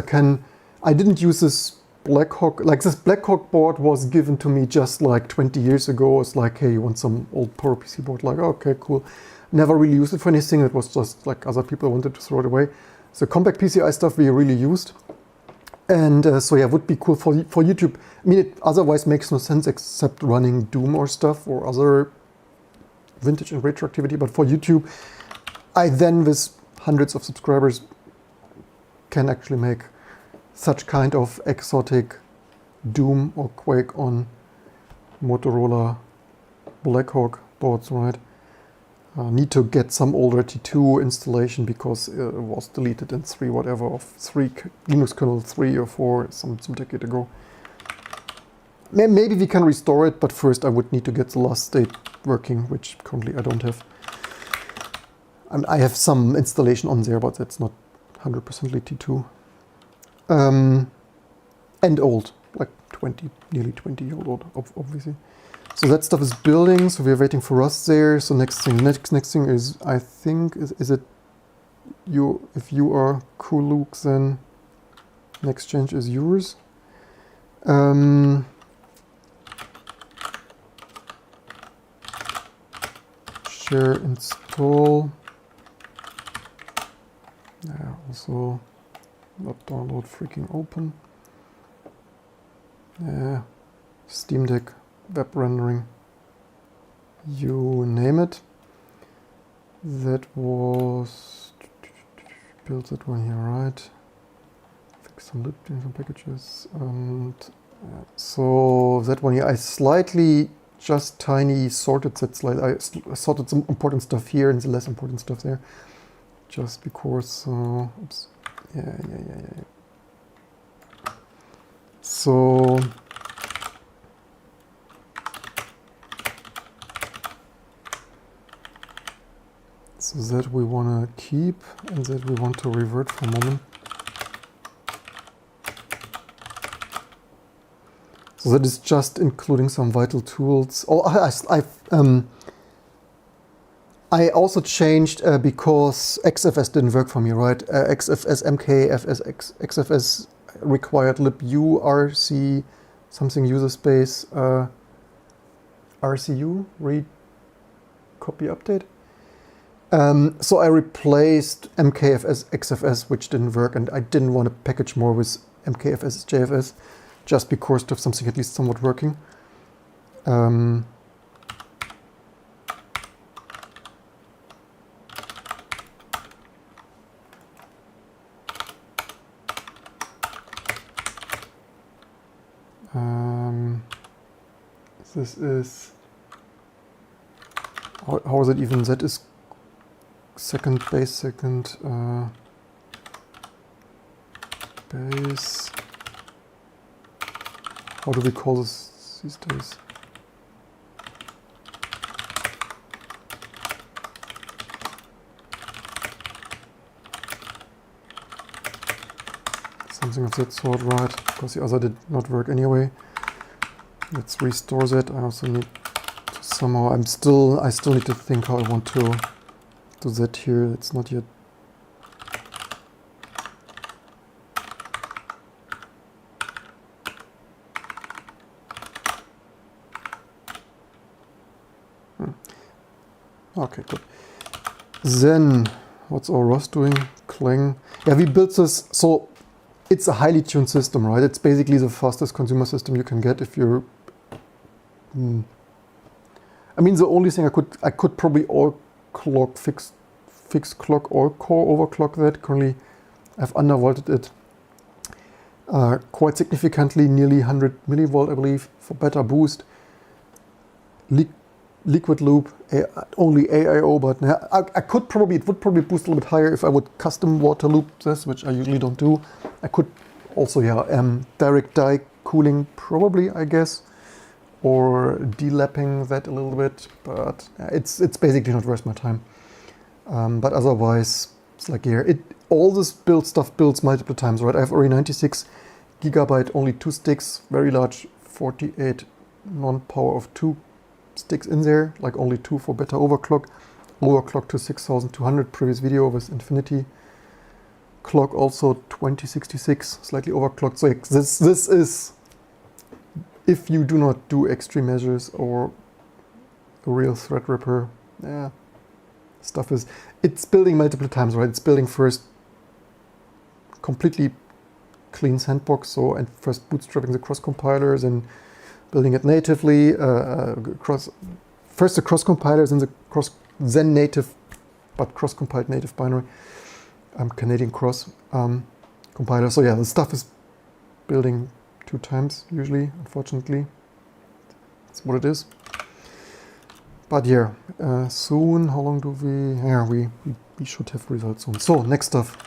I didn't use this Blackhawk, like this Blackhawk board was given to me just like 20 years ago. It's like, hey, you want some old PowerPC board? Like, okay, cool. Never really used it for anything. It was just like other people wanted to throw it away. So Compact PCI stuff we really used. And so yeah, would be cool for YouTube. I mean, it otherwise makes no sense except running Doom or stuff or other vintage and retroactivity. But for YouTube, I then with hundreds of subscribers can actually make such kind of exotic Doom or Quake on Motorola Blackhawk boards, right? Need to get some older T2 installation because it was deleted in 3 whatever of 3 Linux kernel 3 or 4 some decade ago. Maybe we can restore it, but first I would need to get the last state working, which currently I don't have. I have some installation on there, but that's not 100% T2. And old, like nearly 20-year-old, obviously. So that stuff is building, so we're waiting for Rust there. So next thing is, I think, is it you? If you are cool, Luke, then next change is yours. Share install. Yeah, also not download freaking open. Yeah, Steam Deck. Web rendering, you name it. That was build that one here, right? Fix some libgen, some packages, and so that one here I slightly just tiny sorted that slide. I sorted some important stuff here and the less important stuff there, just because. Oops. Yeah. So. So that we want to keep and that we want to revert for a moment. So that is just including some vital tools. Oh, I also changed because XFS didn't work for me, right? XFS MK, XFS required libu rc something user space rcu read copy update. So I replaced mkfs xfs, which didn't work, and I didn't want to package more with mkfs jfs, just because to have something at least somewhat working. This is, how is it even? That is second base, second base. How do we call this these days? Something of that sort, right? Because the other did not work anyway. Let's restore that. I also need to somehow, I still need to think how I want to do that here. It's not yet. Okay, good. Then, what's our ROS doing? Clang. Yeah, we built this, so it's a highly tuned system, right? It's basically the fastest consumer system you can get if you're... I mean, the only thing I could probably all clock, fix clock or core overclock that. Currently, I've undervolted it quite significantly, nearly 100 millivolt, I believe, for better boost. Liquid loop, only AIO, but I could probably, it would probably boost a little bit higher if I would custom water loop this, which I usually don't do. I could also, direct die cooling probably, I guess, or delapping that a little bit, but it's basically not worth my time. But otherwise, it's like here, all this build stuff builds multiple times, right? I have already 96 gigabyte, only 2 sticks, very large, 48 non-power of 2 sticks in there, like only 2 for better overclock. Overclock to 6200, previous video with Infinity. Clock also 2066, slightly overclocked. So this is, if you do not do extreme measures or a real Threadripper, stuff is, it's building multiple times, right? It's building first completely clean sandbox, so, and first bootstrapping the cross compilers and building it natively, first the cross compilers and then native, but cross compiled native binary, Canadian cross compiler. So yeah, the stuff is building 2 times usually, unfortunately. That's what it is. But yeah, soon, how long do we, we should have results soon. So next stuff.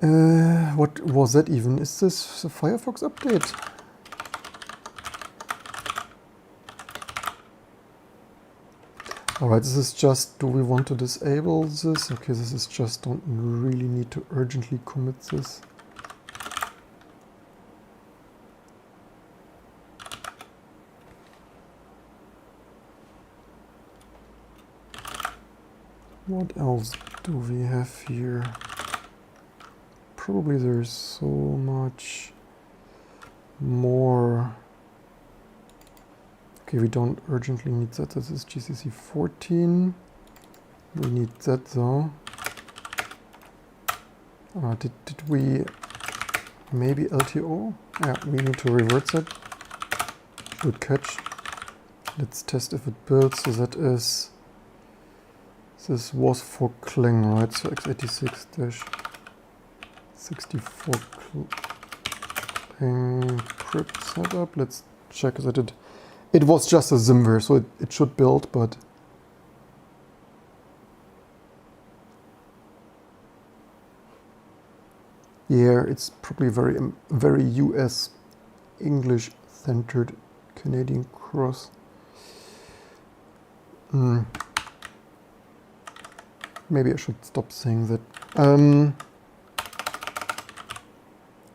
What was that even? Is this a Firefox update? Alright, this is just, do we want to disable this? Okay, this is just, don't really need to urgently commit this. What else do we have here? Probably there's so much more. Okay, we don't urgently need that. This is GCC 14. We need that though. Did we maybe LTO? Yeah, we need to revert that. Good catch. Let's test if it builds. So that is, this was for Clang, right? So x86-64 Clang crypt setup. Let's check that it was just a Zimver, so it should build, but yeah, it's probably very US English centered Canadian cross. Maybe I should stop saying that.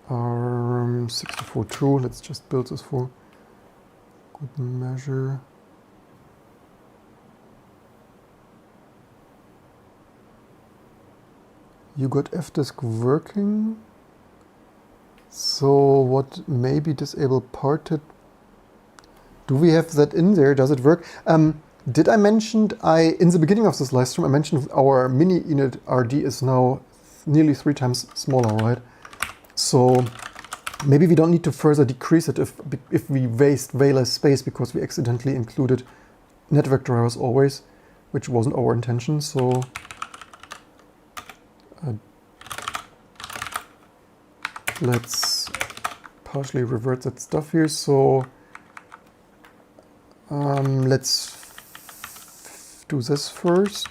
ARM64 true. Let's just build this for good measure. You got fdisk working? So what maybe disable parted? Do we have that in there? Does it work? Did I mention, in the beginning of this live stream, I mentioned our mini initrd is now nearly 3 times smaller, right? So maybe we don't need to further decrease it if we waste way less space because we accidentally included network drivers always, which wasn't our intention. So let's partially revert that stuff here. So let's do this first.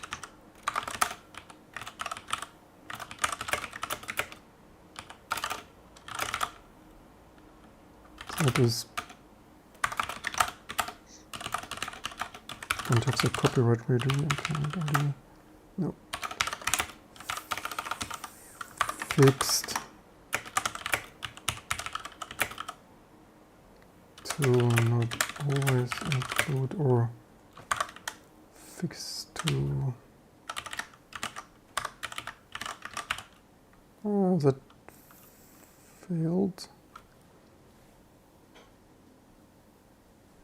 So it is, don't have the copyright redo. Okay, no. Fixed to not always include, or fixed to that failed.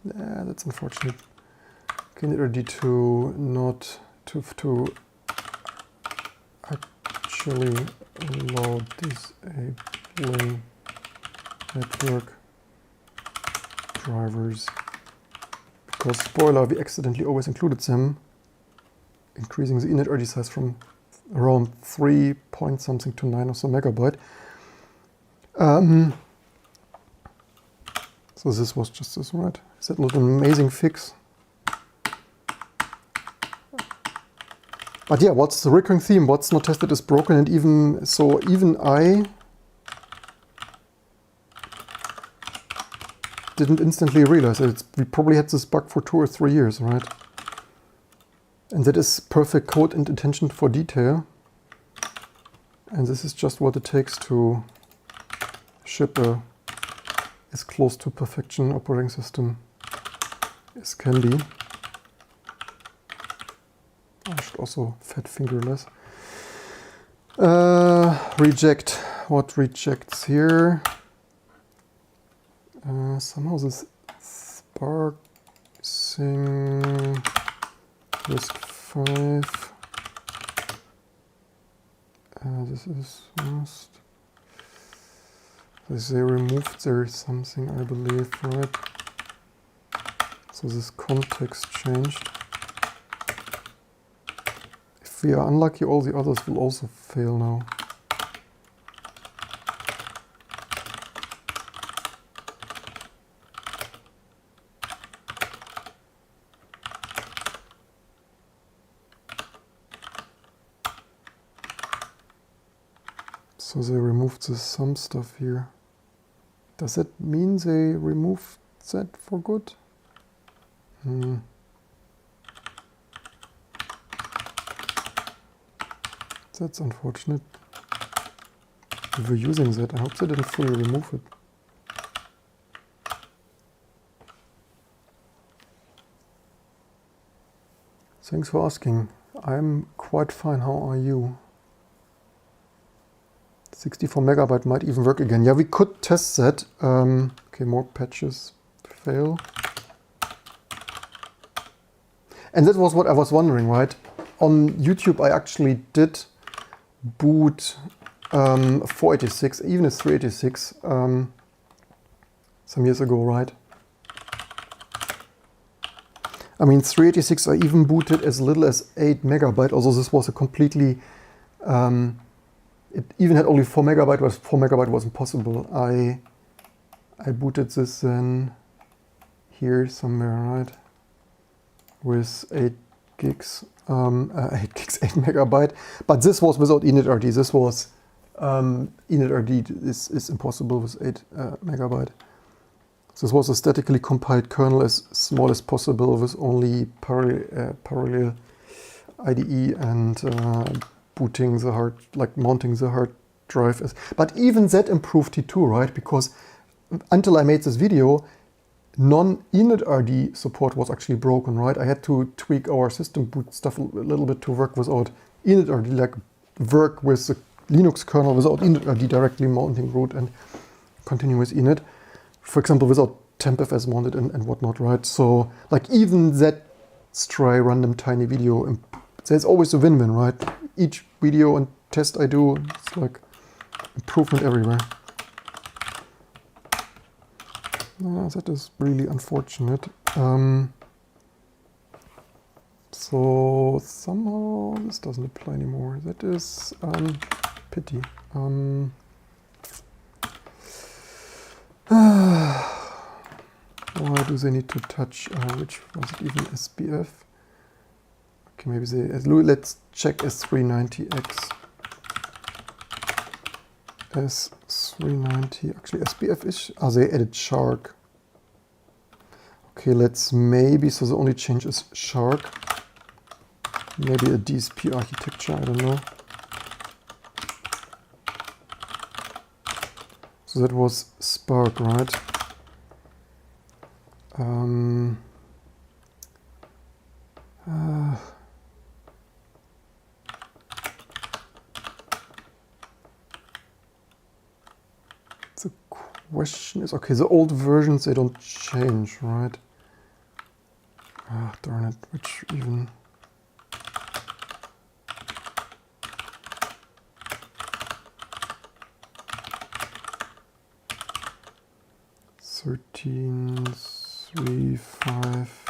Yeah, that's unfortunate. initrd to not to actually allow disabling network drivers, because spoiler, we accidentally always included them, increasing the initrd size from around 3 point something to 9 or so megabyte. So this was just this, right? Is that not an amazing fix? But yeah, what's the recurring theme? What's not tested is broken, and even so, even I didn't instantly realize it. We probably had this bug for 2 or 3 years, right? And that is perfect code and attention for detail. And this is just what it takes to ship a as close to perfection operating system as can be. I should also fat finger less. Reject. What rejects here? Somehow this sparsing risk 5. This is must. They removed there something, I believe, right? So this context changed. If we are unlucky, all the others will also fail now. So they removed some stuff here. Does that mean they removed that for good? That's unfortunate. We were using that. I hope they didn't fully remove it. Thanks for asking. I'm quite fine. How are you? 64 megabyte might even work again. Yeah, we could test that. Okay, more patches fail. And that was what I was wondering, right? On YouTube, I actually did boot 486, even a 386, some years ago, right? I mean, 386 I even booted as little as 8 megabyte, although this was a completely, it even had only 4 megabyte, but 4 megabyte was impossible. I booted this then here somewhere, right? With 8 gigs, 8 megabyte. But this was without initrd. This was, initrd is impossible with 8 megabyte. This was a statically compiled kernel as small as possible with only parallel IDE and booting the hard, like mounting the hard drive. But even that improved T2, right? Because until I made this video, non-initrd support was actually broken, right? I had to tweak our system boot stuff a little bit to work without initrd, like work with the Linux kernel without initrd directly mounting root and continue with init, for example, without tempfs mounted and whatnot, right? So like even that stray random tiny video, there's always a win-win, right? Each video and test I do, it's like improvement everywhere. That is really unfortunate. So somehow this doesn't apply anymore. That is pity. Why do they need to touch, which was it even, SPF? Okay, maybe they, let's check S390X. S390, actually SPF is, they added shark. Okay, let's maybe, so the only change is shark. Maybe a DSP architecture, I don't know. So that was Spark, right? The question is, okay, the old versions, they don't change, right? Ah, darn it, which even... Thirteen, 3, 5.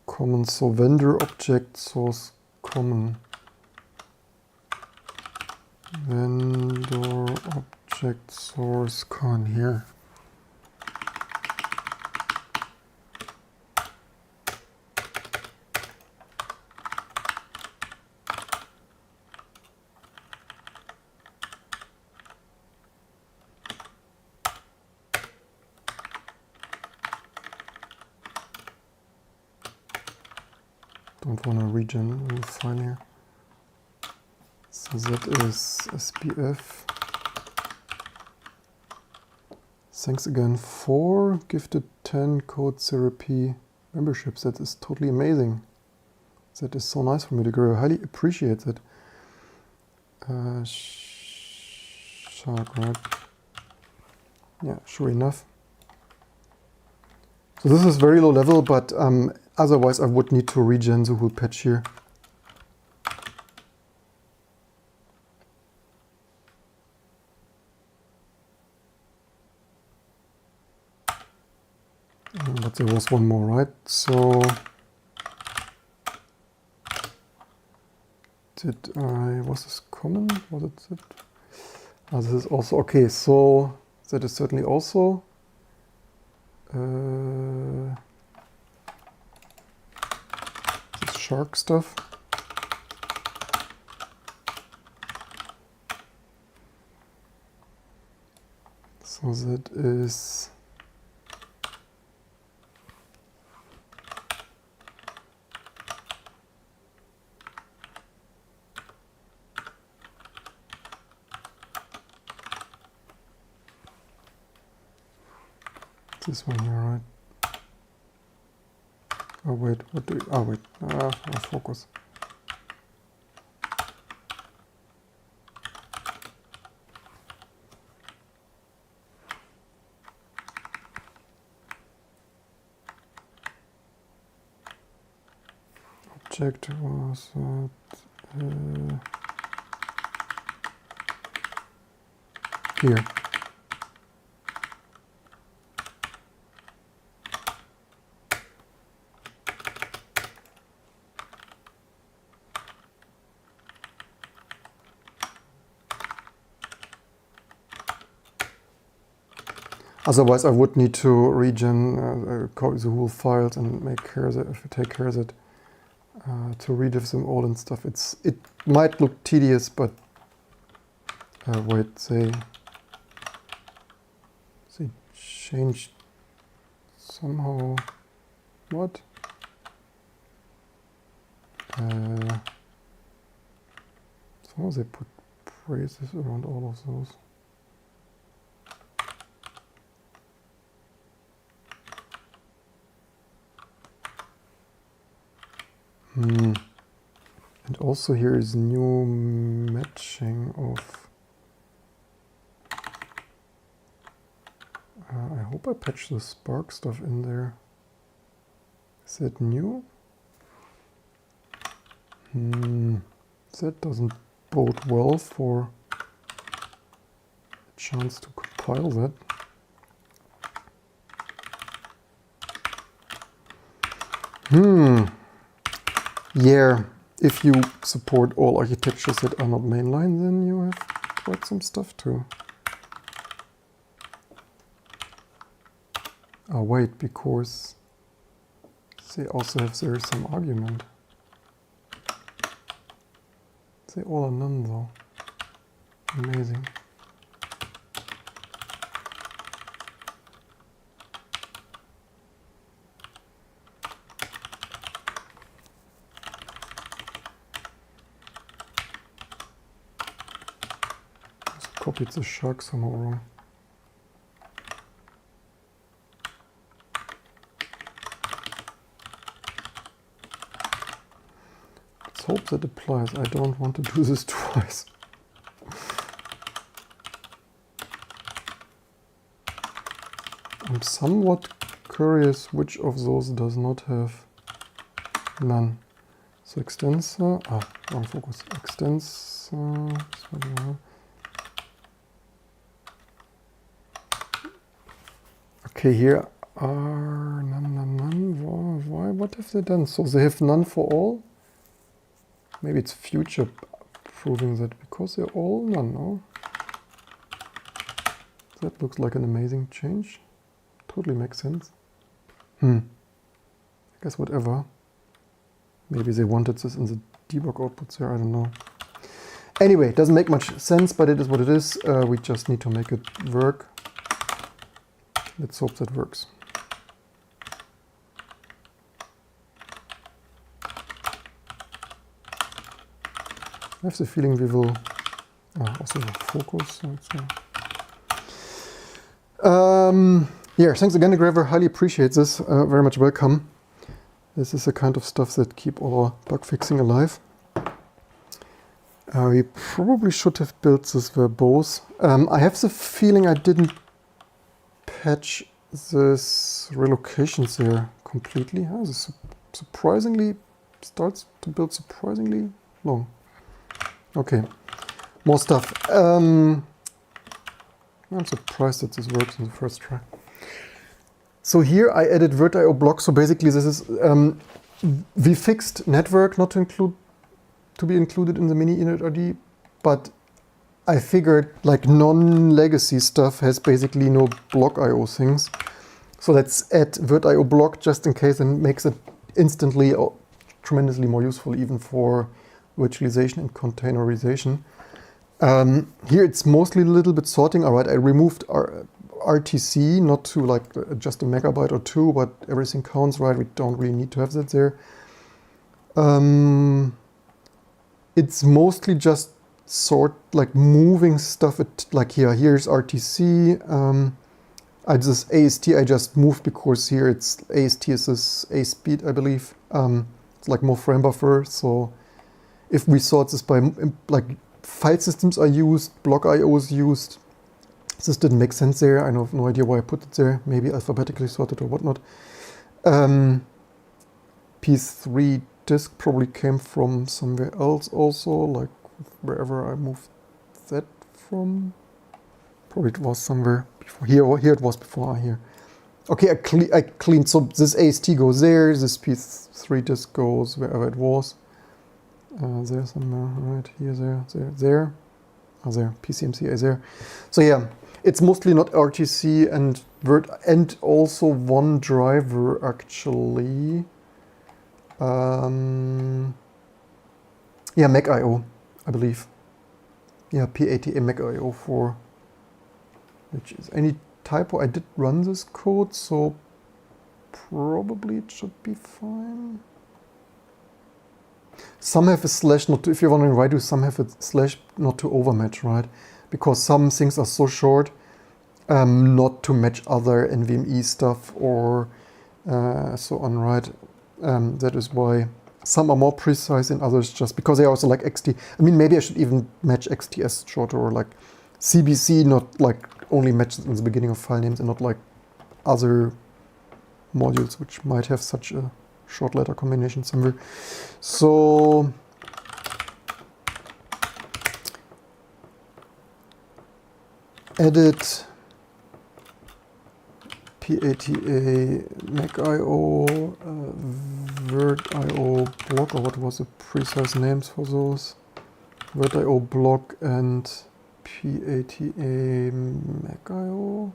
Common, so vendor object source common. Vendor object source con here. Don't want to regen the file here. So that is SPF. Thanks again for gifted 10 code therapy memberships. That is totally amazing. That is so nice for me to grow. I highly appreciate that. Shark, right? Yeah, sure enough. So this is very low level, but otherwise I would need to regen the whole patch here. But there was one more, right? So was this common? Was it that? This is also, okay, so that is certainly also this shark stuff. So that is this one here, right? Oh wait, what do you, oh wait, focus. Object was here. Otherwise, I would need to regen copy the whole files and make care that, if I take care of it, to rediff them all and stuff. It might look tedious, but wait, they changed somehow. What? Somehow they put phrases around all of those. And also here is new matching of... I hope I patch the Spark stuff in there. Is that new? That doesn't bode well for a chance to compile that. Yeah, if you support all architectures that are not mainline, then you have quite some stuff too. Oh wait, because they also have there some argument. They all are none though. Amazing. Just copied the shark somehow wrong. Let's hope that applies. I don't want to do this twice. I'm somewhat curious which of those does not have none. So extensor, wrong focus. Extensor. Okay, here are none. Why? What have they done? So they have none for all? Maybe it's future proving that because they're all none, no? That looks like an amazing change. Totally makes sense. I guess whatever. Maybe they wanted this in the debug outputs there, I don't know. Anyway, it doesn't make much sense, but it is what it is. We just need to make it work. Let's hope that works. I have the feeling we will also focus. Yeah, thanks again, Graver. Highly appreciate this. Very much welcome. This is the kind of stuff that keep our bug fixing alive. We probably should have built this verbose. I have the feeling I didn't patch this relocations there completely. This surprisingly starts to build surprisingly long. Okay, more stuff. I'm surprised that this works in the first try. So here I added virt.io block. So basically this is, we fixed network not to be included in the mini initrd, but I figured like non-legacy stuff has basically no block.io things. So let's add virt.io block just in case, and makes it instantly tremendously more useful even for virtualization and containerization. Here it's mostly a little bit sorting. All right, I removed RTC, not to like just a megabyte or two, but everything counts, right? We don't really need to have that there. It's mostly just like moving stuff. Like here's RTC. This AST I just moved because here it's AST is this A speed, I believe. It's like more frame buffer. So if we sort this by like file systems are used, block.io is used. This didn't make sense there. I have no idea why I put it there. Maybe alphabetically sorted or whatnot. P3 disk probably came from somewhere else also, like wherever I moved that from. Probably it was somewhere before here. Here it was before here. Okay, I cleaned. So this AST goes there. This P3 disk goes wherever it was. There somewhere, right here, there. Oh, there. PCMC is there. So yeah, it's mostly not RTC and virt, and also one driver actually. Yeah, Mac.io, I believe. Yeah, P80 Mac.io for, which is any typo. I did run this code, so probably it should be fine. Some have a slash not to, if you're wondering why do some have a slash not to overmatch, right? Because some things are so short, not to match other NVMe stuff or so on, right? That is why Some are more precise than others just because they also like XT. I mean, maybe I should even match XTS shorter, or like CBC, not like only match in the beginning of file names and not like other modules which might have such a short letter combination somewhere. So edit PATA Mac.io, Word.io block, or what was the precise names for those? Word.io block and PATA Mac.io.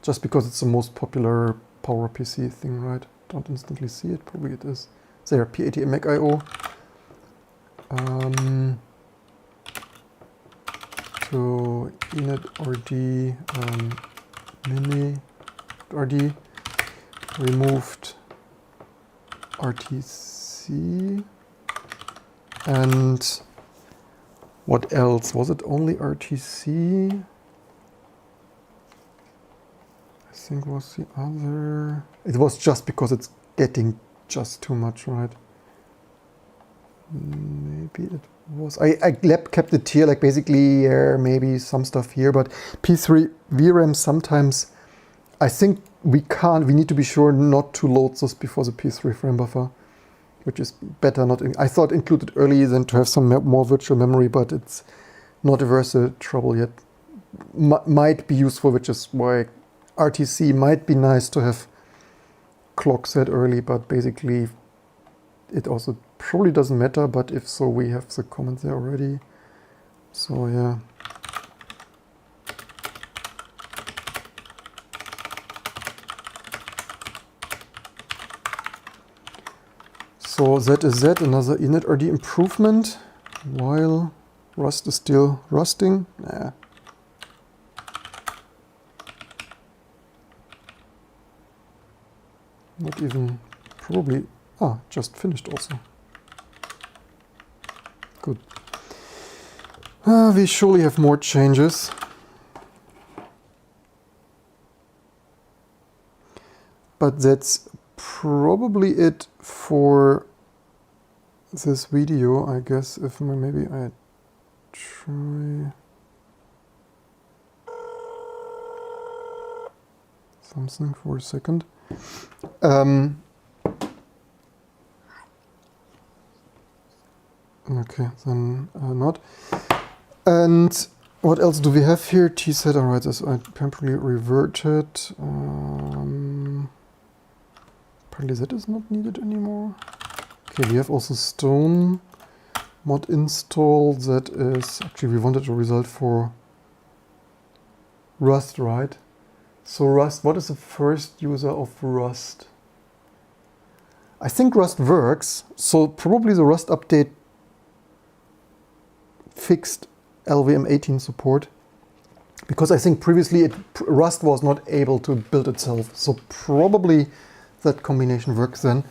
Just because it's the most popular PowerPC thing, right? Don't instantly see it, probably it is. There, PATA Mac.io. To initrd mini RD, removed RTC, and what else? Was it only RTC? I think was the other. It was just because it's getting just too much, right? Maybe it was. I kept it here, like basically maybe some stuff here, but P3 VRAM sometimes. I think we need to be sure not to load this before the P3 frame buffer, which is better not. I thought included early than to have some more virtual memory, but it's not worth the trouble yet. Might be useful, which is why RTC might be nice to have clock set early, but basically it also probably doesn't matter, but if so, we have the comments there already. So yeah. So that is that, another initrd improvement, while Rust is still rusting. Nah. Not even, probably, just finished also. Good. We surely have more changes. But that's probably it for this video, I guess. If maybe I try something for a second. Okay, then not. And what else do we have here? T-set, alright, this I temporarily reverted. Apparently that is not needed anymore. Okay, we have also stone mod install. That is, actually we wanted a result for Rust, right? So Rust, what is the first user of Rust? I think Rust works, so probably the Rust update fixed LVM18 support, because I think previously Rust was not able to build itself, so probably that combination works then.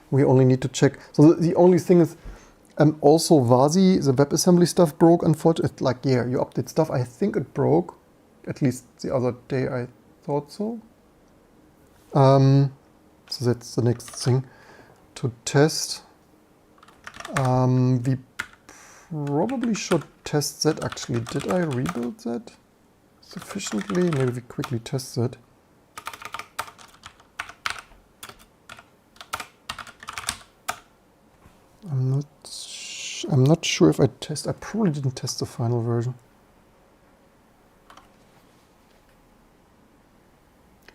We only need to check. So the only thing is, also VASI, the WebAssembly stuff broke, unfortunately. Like, yeah, you update stuff. I think it broke, at least the other day I thought so. So that's the next thing to test. We probably should test that actually. Did I rebuild that sufficiently? Maybe we quickly test that. I'm not sure if I probably didn't test the final version.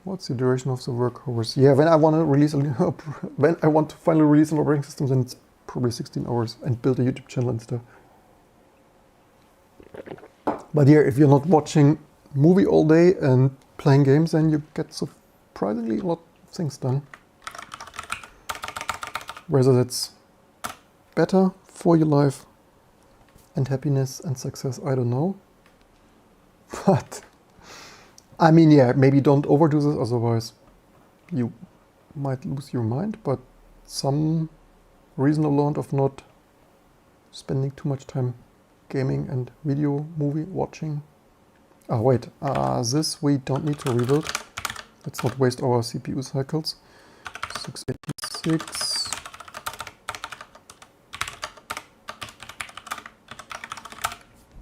What's the duration of the workhorse? Yeah, when I want to release when I want to finally release an operating system, then it's probably 16 hours and build a YouTube channel and stuff. But yeah, if you're not watching movie all day and playing games, then you get surprisingly a lot of things done. Whether that's better for your life and happiness and success, I don't know. But I mean, yeah, maybe don't overdo this, otherwise you might lose your mind, but some reasonable amount of not spending too much time gaming and video movie watching. Oh wait, this we don't need to rebuild. Let's not waste our CPU cycles. 686.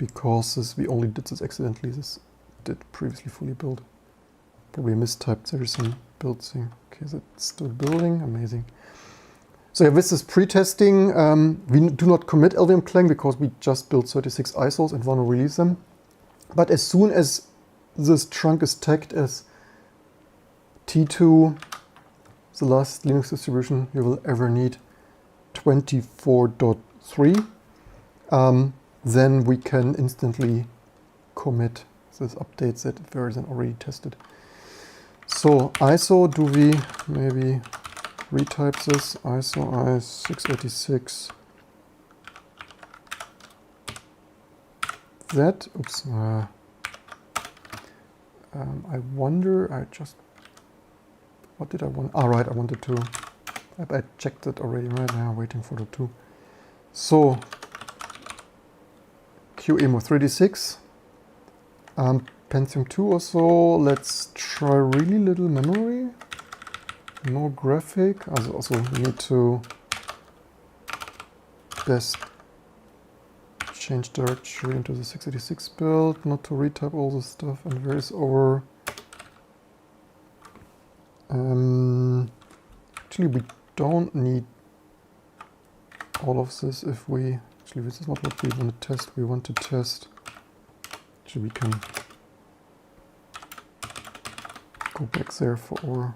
because this, we only did this accidentally. This did previously fully build. Probably a mistype. There is some build thing. Okay, that's still building. Amazing. So yeah, with this pre-testing, we do not commit LVM Clang because we just built 36 ISOs and want to release them. But as soon as this trunk is tagged as T2, the last Linux distribution you will ever need, 24.3, then we can instantly commit this update that version already tested. So ISO, do we maybe retype this? ISO i686 that. Oops. I wonder. What did I want? Ah, right. I wanted to. I checked it already right now. Waiting for the 2. So QEMO36. Pentium 2 or so. Let's try really little memory. No graphic. Also need to best change directory into the 686 build, not to retype all this stuff. And where is our... actually, we don't need all of this if we... Actually, this is not what we want to test. We want to test... Actually, we can go back there for our...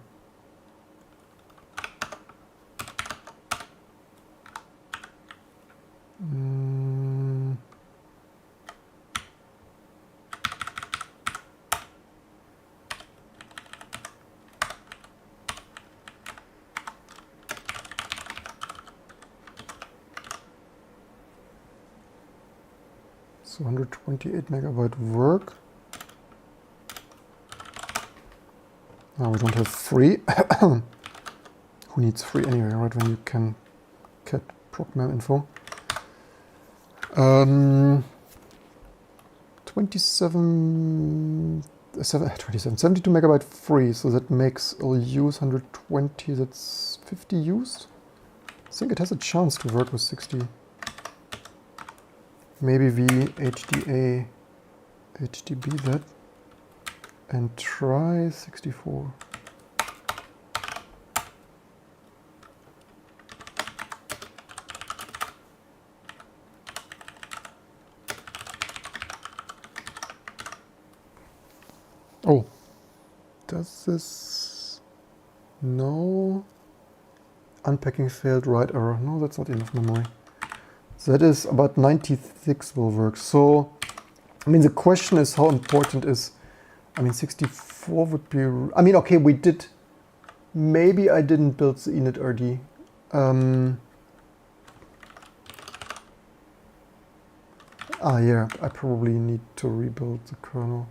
So 128 megabyte work. Now we don't have free. Who needs free anyway, right? When you can get procmem info. 72 megabyte free, so that makes I'll use 120, that's 50 used. I think it has a chance to work with 60. Maybe we HDB that and try 64. Oh, does this? No. Unpacking failed, right error. No, that's not enough memory. So that is about 96 will work. So, I mean, the question is how important is, I mean, 64 would be, I mean, okay, we did, maybe I didn't build the initrd. Yeah, I probably need to rebuild the kernel.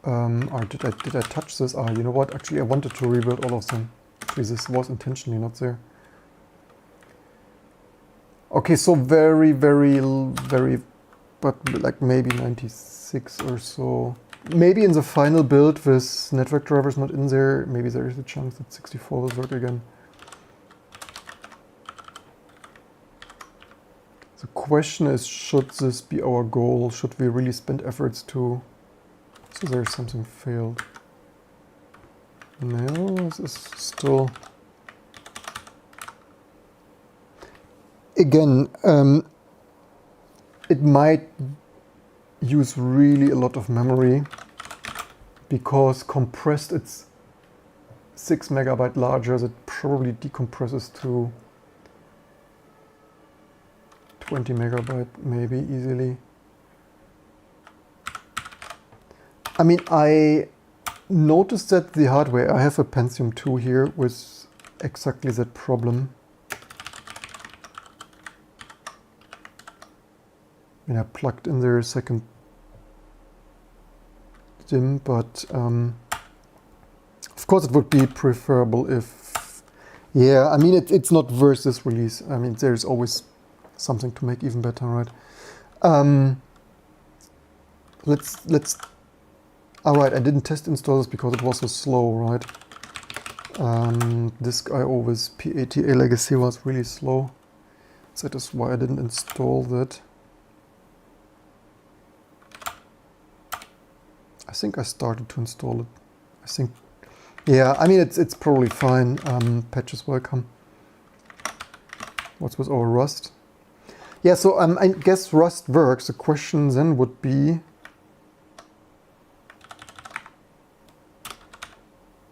Or did I touch this? You know what? Actually, I wanted to rebuild all of them. Actually, this was intentionally not there. Okay, so very, but like maybe 96 or so. Maybe in the final build with network drivers not in there, maybe there is a chance that 64 will work again. The question is, should this be our goal? Should we really spend efforts to... So there's something failed. No, this is still... Again, it might use really a lot of memory because compressed it's 6 megabyte larger. That probably decompresses to 20 megabyte maybe easily. I mean, I noticed that the hardware, I have a Pentium 2 here with exactly that problem. I mean, I plugged in there a second DIMM, but of course it would be preferable if, yeah, I mean, it's not worth this release. I mean, there's always something to make even better, right? Let's, all right, I didn't test install this because it was so slow, right? Disk I/O with PATA legacy was really slow. That is why I didn't install that. I think I started to install it. I think, yeah, I mean, it's probably fine. Patches welcome. What's with our Rust? Yeah, so I guess Rust works. The question then would be,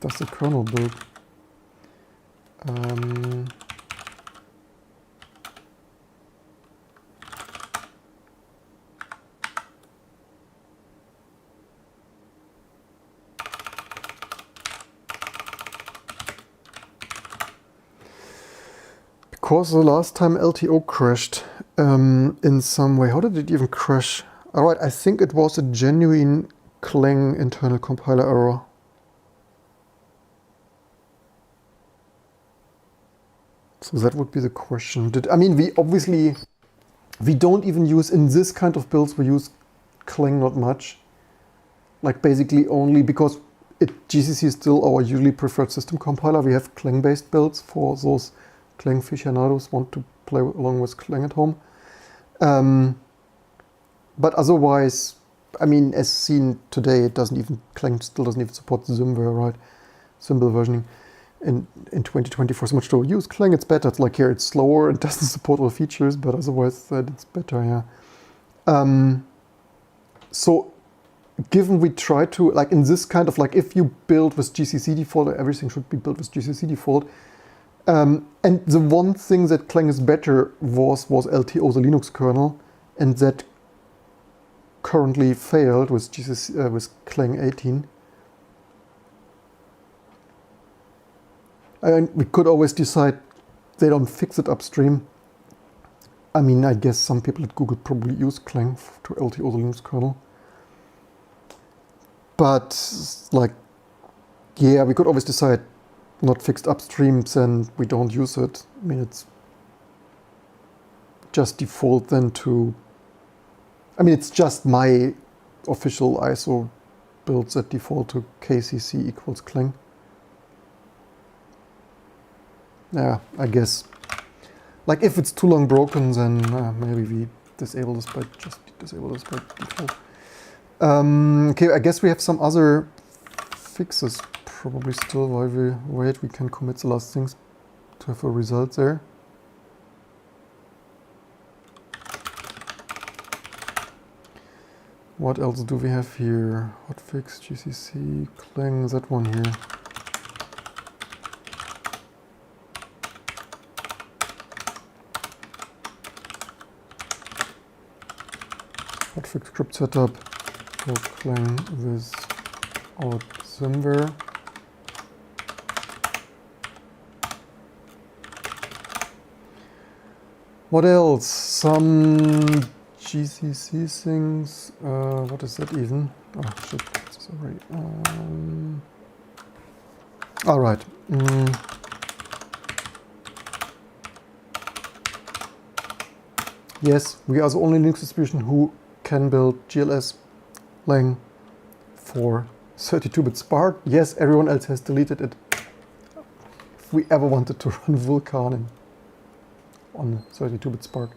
does the kernel build? Because the last time LTO crashed in some way. How did it even crash? All right, I think it was a genuine Clang internal compiler error. So that would be the question. I mean, we don't even use, in this kind of builds, we use Clang not much. Like basically only because GCC is still our usually preferred system compiler. We have Clang-based builds for those Clang aficionados want to play along with Clang at home. But otherwise, I mean, as seen today, it doesn't even, Clang still doesn't even support the Zimver, right? Symbol versioning in 2024. So much to use Clang, it's better. It's like here, it's slower, it doesn't support all features, but otherwise it's better, yeah. So given we try to, like in this kind of, like if you build with GCC default, everything should be built with GCC default. And the one thing that Clang is better was LTO, the Linux kernel, and that currently failed with GCC, with Clang 18. And we could always decide they don't fix it upstream. I mean, I guess some people at Google probably use Clang to LTO the Linux kernel. But like, yeah, we could always decide not fixed upstream, then we don't use it. I mean, it's just default then to, I mean, it's just my official ISO builds that default to KCC equals Clang. Yeah, I guess. Like if it's too long broken, then maybe we disable this by default. Okay, I guess we have some other fixes probably still while we wait. We can commit the last things to have a result there. What else do we have here? Hotfix, GCC, Clang, that one here. Hotfix script setup for Clang without Zimver. What else? Some GCC things. What is that even? Oh shit! Sorry. All right. Yes, we are the only Linux distribution who can build GLS Lang for 32-bit Spark. Yes, everyone else has deleted it. If we ever wanted to run Vulkan on 32-bit Spark.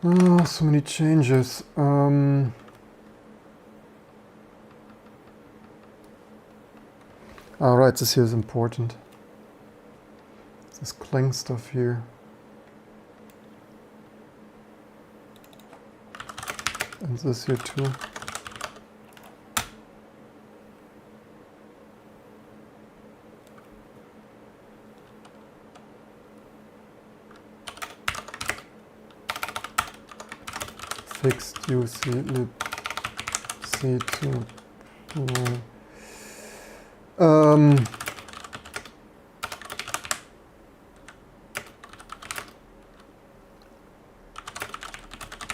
Oh, so many changes. All right, this here is important. This Clang stuff here. And this here too. Fixed UC lib C2.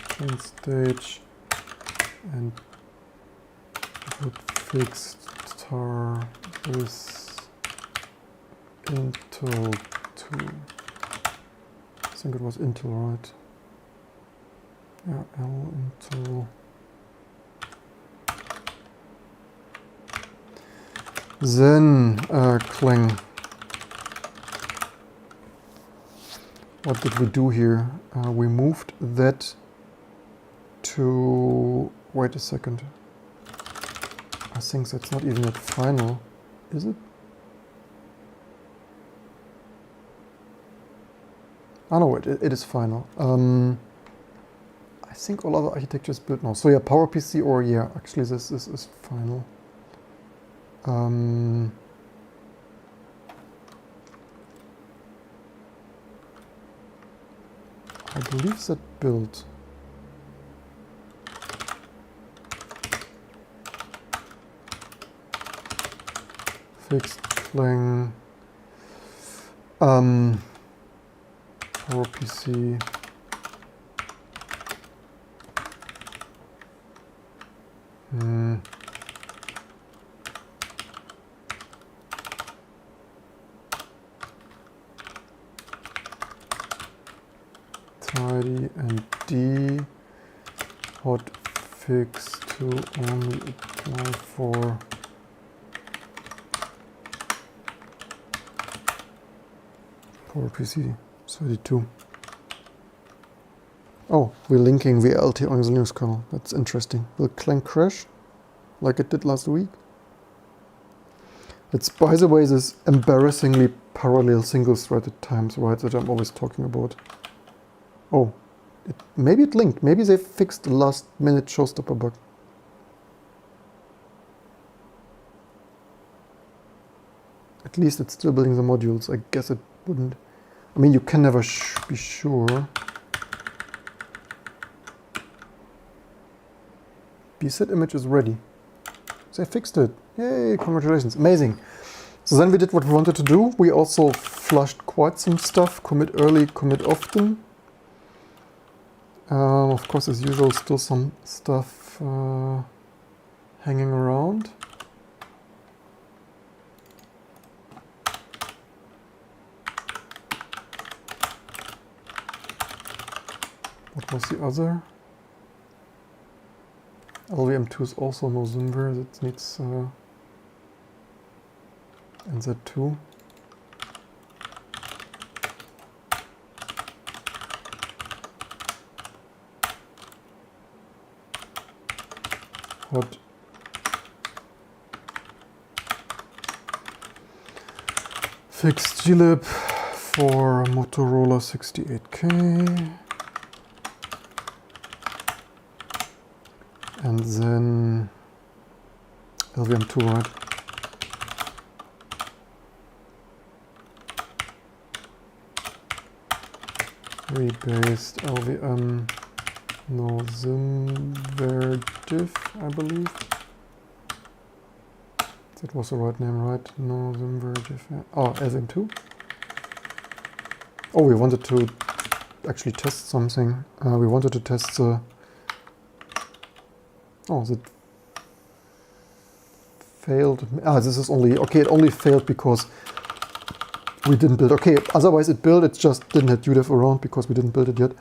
Chain stage and would fix tar with Intel 2. I think it was Intel, right? Yeah, L Intel. Then Clang. What did we do here? We moved that to, wait a second. I think that's not even at final, is it? Oh no, it is final. I think all other architectures built now. So yeah, PowerPC, or yeah, actually this is final. I believe that built. Fixed Clang. PowerPC. Tidy and D hotfix to only apply for PowerPC 32. Oh, we're linking VLT on the Linux kernel. That's interesting. Will Clang crash like it did last week? It's, by the way, this embarrassingly parallel single-threaded times, right, that I'm always talking about. Oh, maybe it linked. Maybe they fixed the last-minute showstopper bug. At least it's still building the modules. I guess it wouldn't. I mean, you can never be sure. bset image is ready. They fixed it. Yay, congratulations. Amazing. So then we did what we wanted to do. We also flushed quite some stuff. Commit early, commit often. Of course, as usual, still some stuff hanging around. What was the other? LVM2 is also no Zimver, that needs NZ2. Hot fixed glib for Motorola 68K. And then LVM2, right? Rebased LVM, no Zimver diff, I believe. That was the right name, right? No Zimver diff. Oh, LVM2. Oh, we wanted to actually test something. We wanted to test the. Oh, that failed. Ah, this is only, okay, it only failed because we didn't build. Okay, otherwise it built, it just didn't have UDEF around because we didn't build it yet.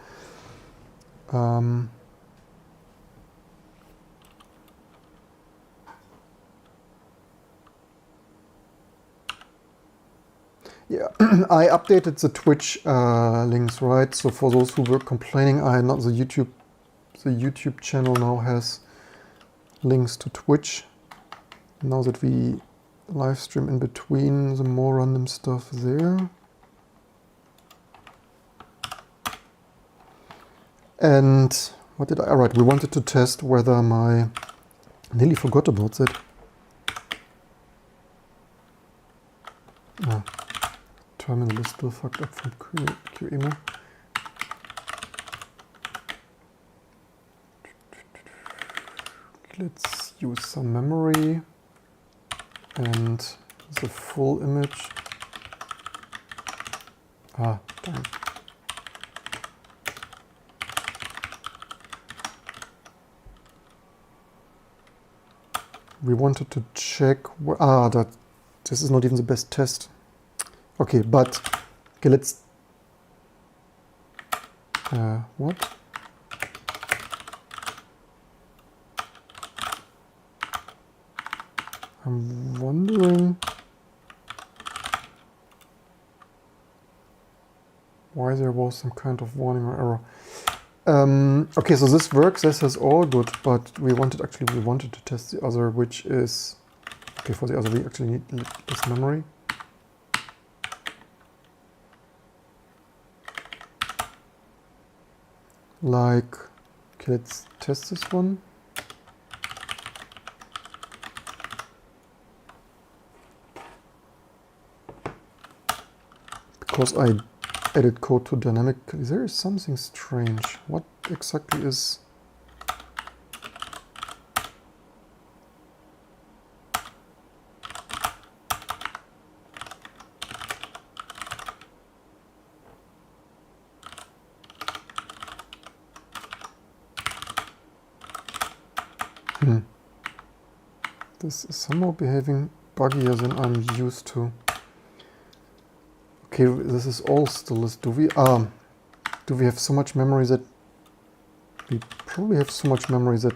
Yeah, I updated the Twitch links, right? So for those who were complaining, not the YouTube channel now has links to Twitch. Now that we live stream in between the more random stuff there. And what did I write? We wanted to test whether my, nearly forgot about that. Oh, terminal is still fucked up from QEMU. Let's use some memory and the full image. Ah, damn. We wanted to check, that this is not even the best test. Okay, but, okay, let's, what? I'm wondering why there was some kind of warning or error. Okay, so this works, this is all good, but we wanted to test the other, which is, okay, for the other we actually need less memory. Like, okay, let's test this one. Because I edit code to dynamically, there is something strange. What exactly is... This is somehow behaving buggier than I'm used to. Okay, this is all still this. Do we have so much memory that we probably have so much memory that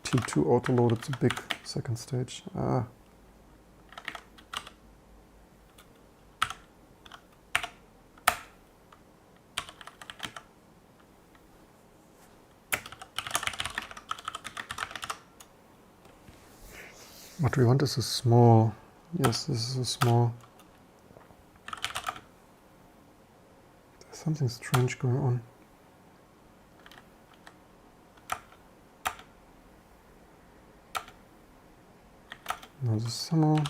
T2 autoloaded the big second stage. What we want is a small. Yes, this is a small. There's something strange going on. Now this somehow.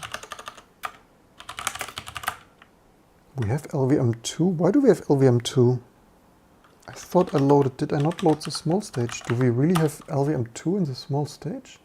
We have LVM2. Why do we have LVM2? I thought I loaded. Did I not load the small stage? Do we really have LVM2 in the small stage?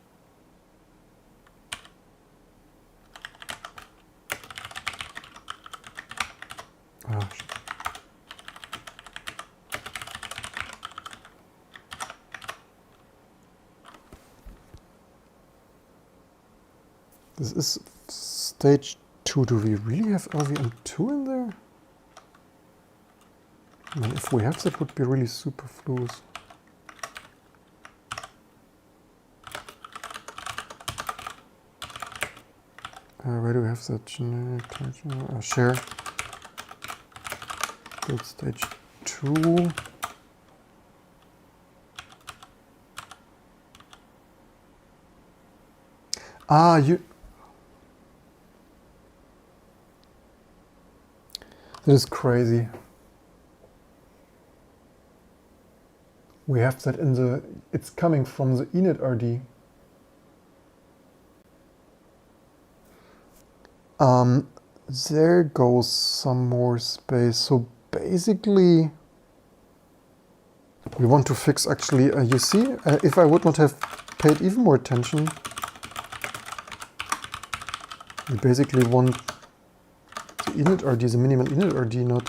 This is stage 2. Do we really have LVM2 in there? I mean, if we have that, would be really superfluous. Where do we have that generic share? Build stage 2. That is crazy. We have that in the, it's coming from the initrd. There goes some more space. So basically, we want to fix actually, you see, if I would not have paid even more attention, we basically want the initrd, the minimal initrd, not,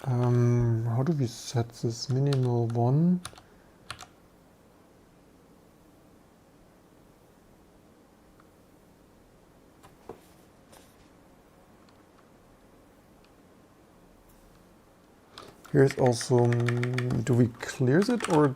how do we set this minimal one? Here's also, do we clear it or?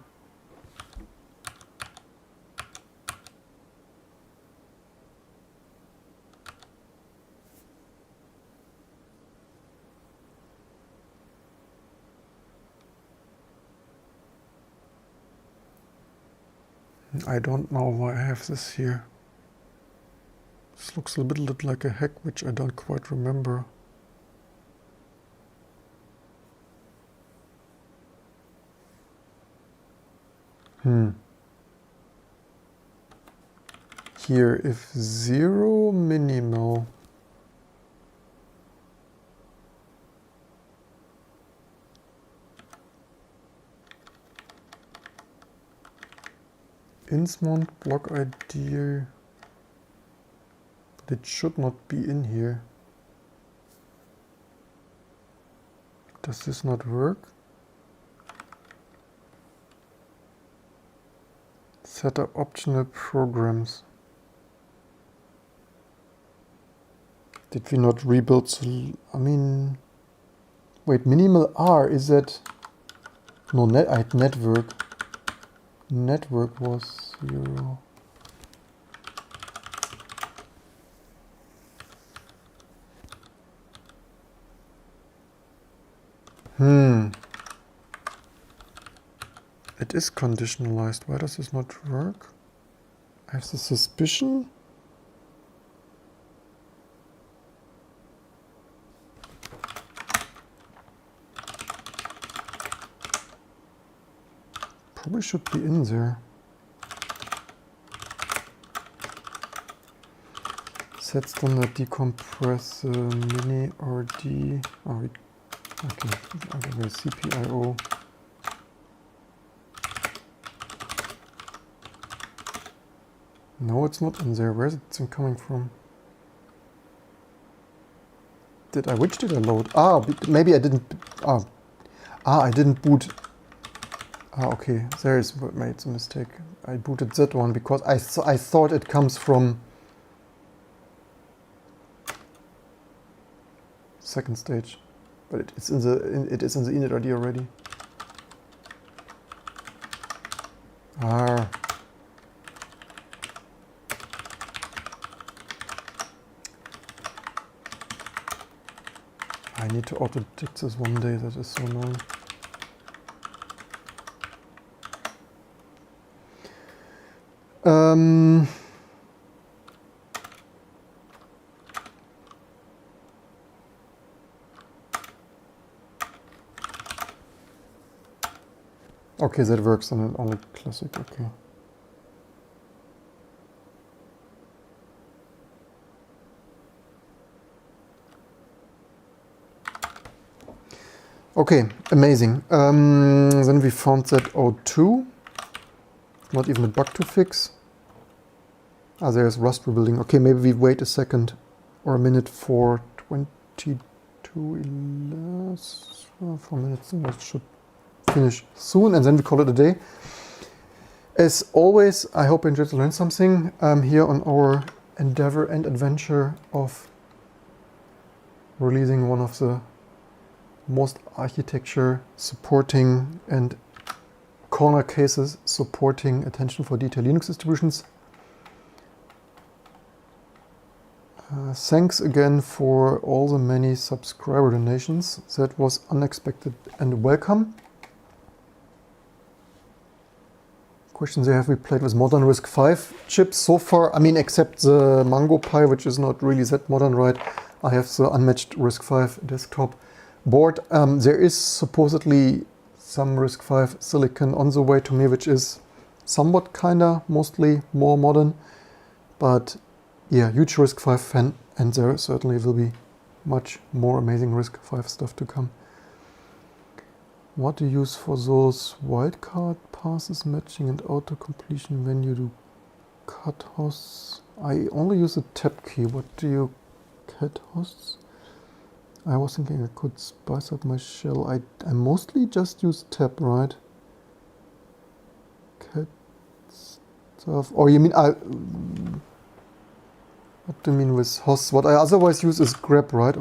I don't know why I have this here. This looks a little bit like a hack, which I don't quite remember. Here, if 0 minimal, insmount block ID, but it should not be in here. Does this not work? Set up optional programs. Did we not rebuild? I mean, wait, minimal R, is that? No, I had network. Network was 0. It is conditionalized. Why does this not work? I have the suspicion. Probably should be in there. Set standard decompress mini RD. Oh, okay, CPIO. No, it's not in there. Where's it coming from? Which did I load? Maybe I didn't. I didn't boot. Okay, there is what made the mistake. I booted that one because I thought it comes from second stage, but it is in the initrd already. I need to auto-detect this one day. That is so annoying. Okay, that works on only classic. Okay. Okay, amazing. Then we found that O2. Not even a bug to fix. There's Rust rebuilding. Okay, maybe we wait a second or a minute for 2211. 4 minutes, that should finish soon, and then we call it a day. As always, I hope you enjoyed to learn something here on our endeavor and adventure of releasing one of the most architecture supporting and corner cases supporting attention for detail Linux distributions. Thanks again for all the many subscriber donations. That was unexpected and welcome. Questions there, have we played with modern RISC-V chips so far? I mean, except the Mango Pi, which is not really that modern, right? I have the unmatched RISC-V desktop board. There is supposedly some RISC-V silicon on the way to me, which is somewhat kinda mostly more modern. But yeah, huge RISC-V fan, and there certainly will be much more amazing RISC-V stuff to come. What do you use for those wildcard passes, matching and auto-completion when you do cut hosts? I only use the tab key. What do you cat hosts? I was thinking I could spice up my shell. I mostly just use tab, right? Cat stuff. Oh, you mean what do you mean with hosts? What I otherwise use is grep, right?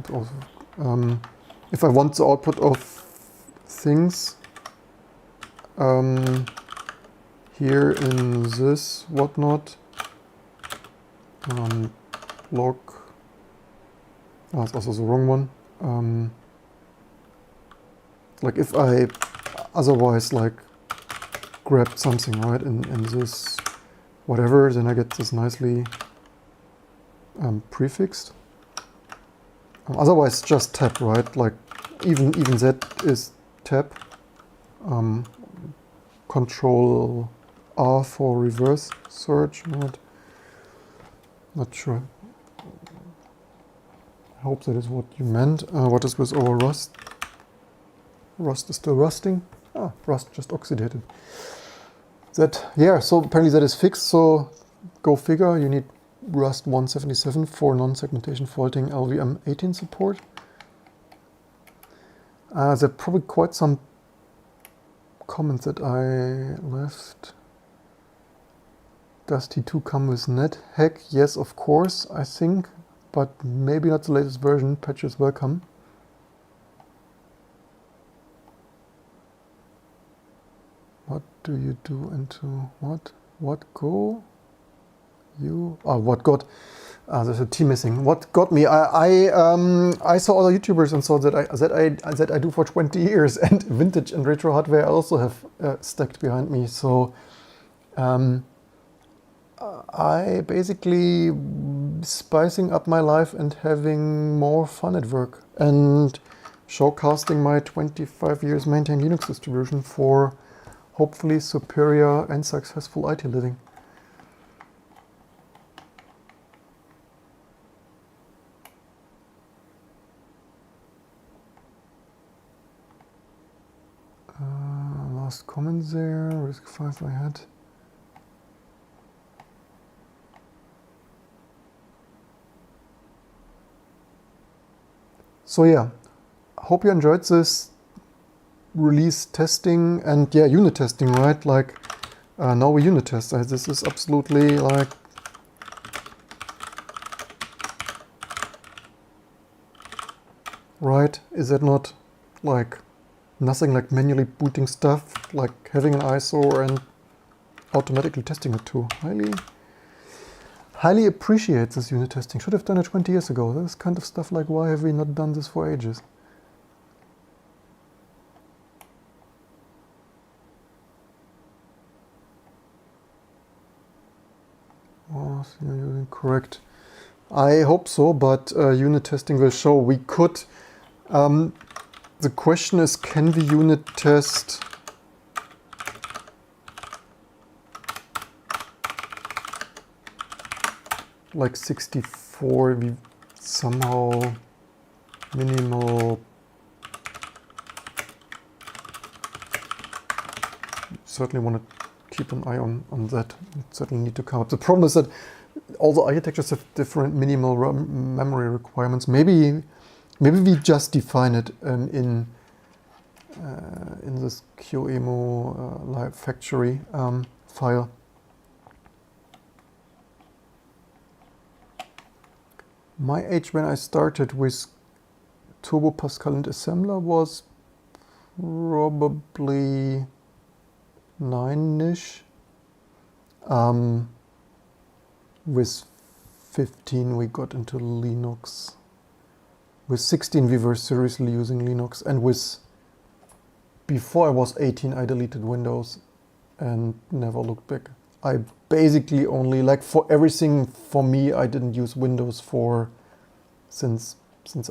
If I want the output of things here in this whatnot, log. That's also the wrong one. Like if I otherwise like grab something right in this whatever, then I get this nicely prefixed. Otherwise just tab, right? Like even that is tab. Control R for reverse search. Not sure. I hope that is what you meant. What is with our Rust? Rust is still rusting. Rust just oxidated. Yeah, so apparently that is fixed, so go figure. You need Rust 177 for non-segmentation faulting LVM 18 support. There are probably quite some comments that I left. Does T2 come with NetHack? Yes, of course, I think, but maybe not the latest version. Patches welcome. What do you do into what? What go? You? Oh, what got? There's a T missing. What got me? I saw other YouTubers and saw that I do for 20 years, and vintage and retro hardware I also have stacked behind me. So I basically spicing up my life and having more fun at work and showcasting my 25 years maintained Linux distribution for hopefully superior and successful IT living. Last comment there, risk 5 I had. So yeah, hope you enjoyed this release testing and yeah, unit testing, right? Like now we unit test. This is absolutely like right. Is that not like nothing like manually booting stuff, like having an ISO and automatically testing it too? Highly appreciate this unit testing. Should have done it 20 years ago. This kind of stuff like, why have we not done this for ages? Was using correct? I hope so, but unit testing will show. We could. The question is, can we unit test like 64? We somehow minimal. Certainly want to keep an eye on that. It certainly need to come up. The problem is that all the architectures have different minimal memory requirements. Maybe we just define it in this QEMU live factory file. My age when I started with Turbo Pascal and assembler was probably 9-ish. With 15 we got into Linux. With 16 we were seriously using Linux, and before I was 18 I deleted Windows and never looked back. I basically only, like for everything for me, I didn't use Windows since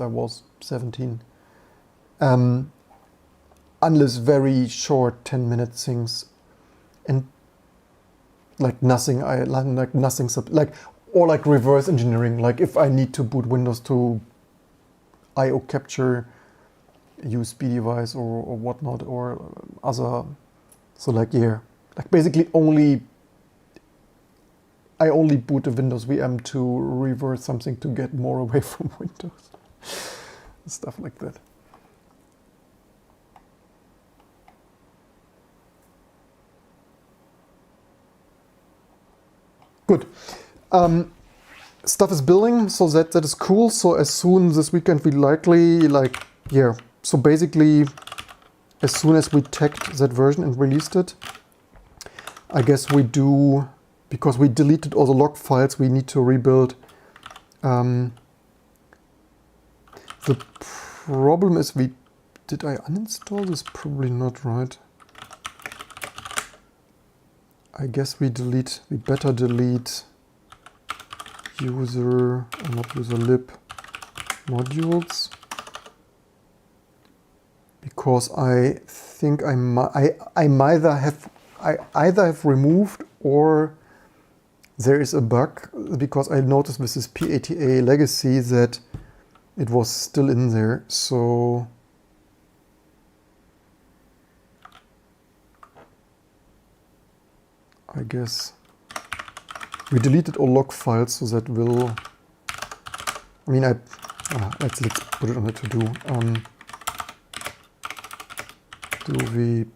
I was 17. Unless very short 10-minute things, and like nothing, or like reverse engineering, like if I need to boot Windows to IO capture USB device or whatnot, or other, so like yeah, like basically I only boot a Windows VM to reverse something to get more away from Windows. Stuff like that. Good. Stuff is building, so that is cool. So as soon this weekend we likely, so basically as soon as we tagged that version and released it, I guess we do, because we deleted all the log files, we need to rebuild. The problem is did I uninstall this? Probably not, right? I guess we better delete user, or not user lib modules, because I think I either have removed, or there is a bug, because I noticed with this PATA legacy that it was still in there. So I guess we deleted all log files, so that will, I mean, let's put it on the to-do. Do we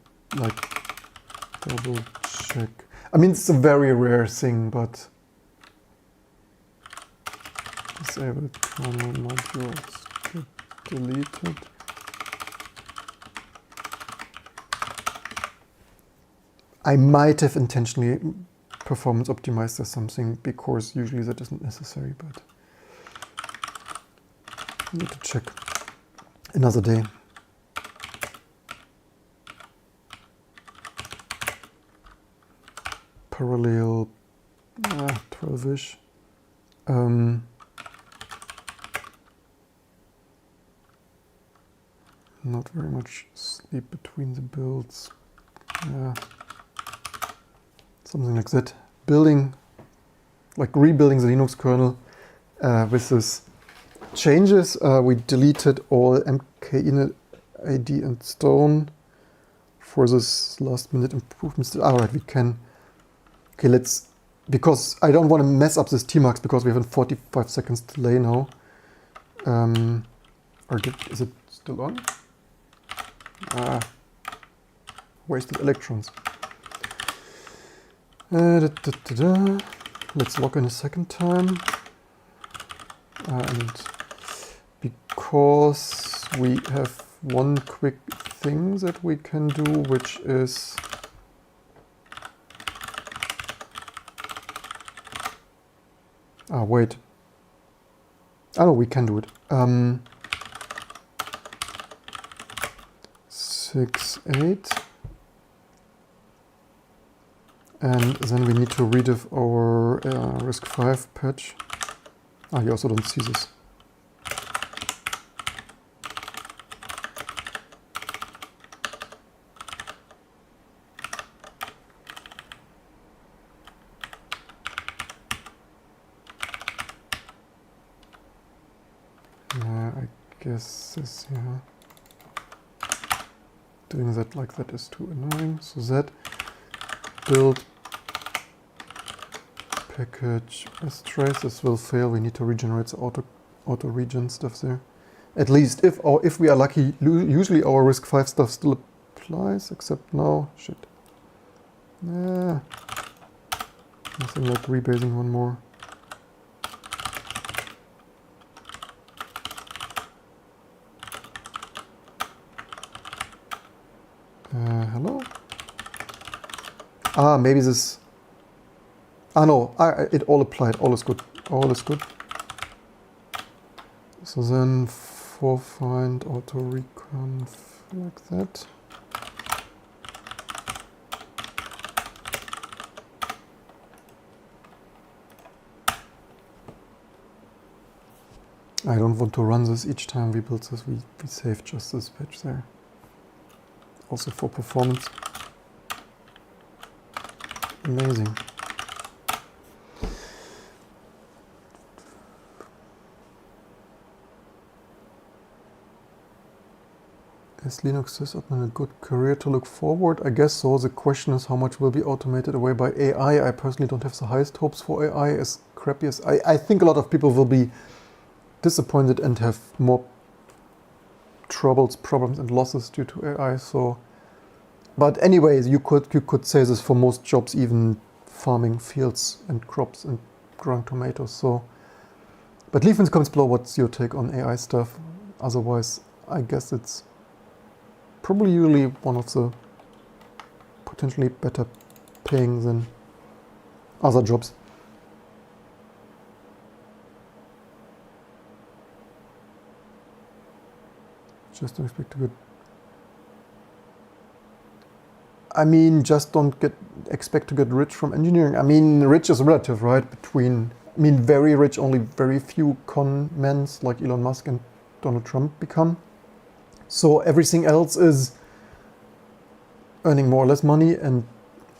like double check? I mean, it's a very rare thing, but disable kernel modules get deleted. I might have intentionally performance optimized or something, because usually that isn't necessary, but I need to check another day. Parallel 12-ish. Not very much sleep between the builds. Something like that. Building, like rebuilding the Linux kernel with this changes. We deleted all mkinit and stone for this last minute improvements. Alright, we can. Okay, let's, because I don't want to mess up this tmarks, because we have a 45 seconds delay now. Is it still on? Wasted electrons. Let's log in a second time. And because we have one quick thing that we can do, which is wait. Oh, we can do it. 6.8. And then we need to rediff our RISC-V patch. You also don't see this. I guess this, doing that like that is too annoying. So that build package as trace, this will fail. We need to regenerate the auto regen stuff there. At least if we are lucky, usually our RISC-V stuff still applies, except now, shit. Nothing like rebasing one more. Hello? Maybe this. No, it all applied. All is good. All is good. So then for find auto reconf like that. I don't want to run this each time we build this. We save just this patch there. Also for performance. Amazing. Is Linux sysadmin a good career to look forward? I guess so. The question is how much will be automated away by AI. I personally don't have the highest hopes for AI, as crappy as I think a lot of people will be disappointed and have more troubles, problems and losses due to AI. So, but anyways, you could say this for most jobs, even farming fields and crops and growing tomatoes. So, but leave in the comments below what's your take on AI stuff. Otherwise, I guess it's probably usually one of the potentially better paying than other jobs. Just don't expect to get. I mean, just don't expect to get rich from engineering. I mean, rich is relative, right? Very rich, only very few con men like Elon Musk and Donald Trump become. So everything else is earning more or less money, and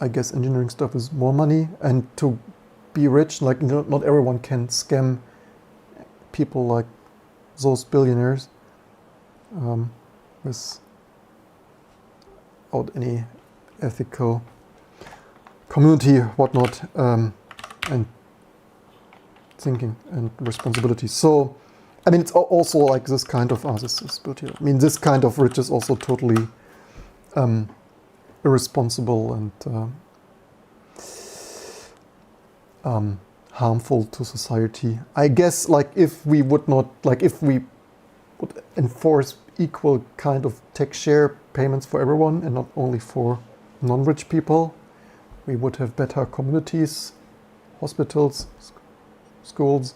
I guess engineering stuff is more money. And to be rich, like not everyone can scam people like those billionaires. Without any ethical community, whatnot, and thinking and responsibility. So, I mean, it's also like this kind of this is built here. I mean, this kind of rich is also totally irresponsible and harmful to society. I guess like if we would enforce equal kind of tech share payments for everyone and not only for non-rich people, we would have better communities, hospitals, schools,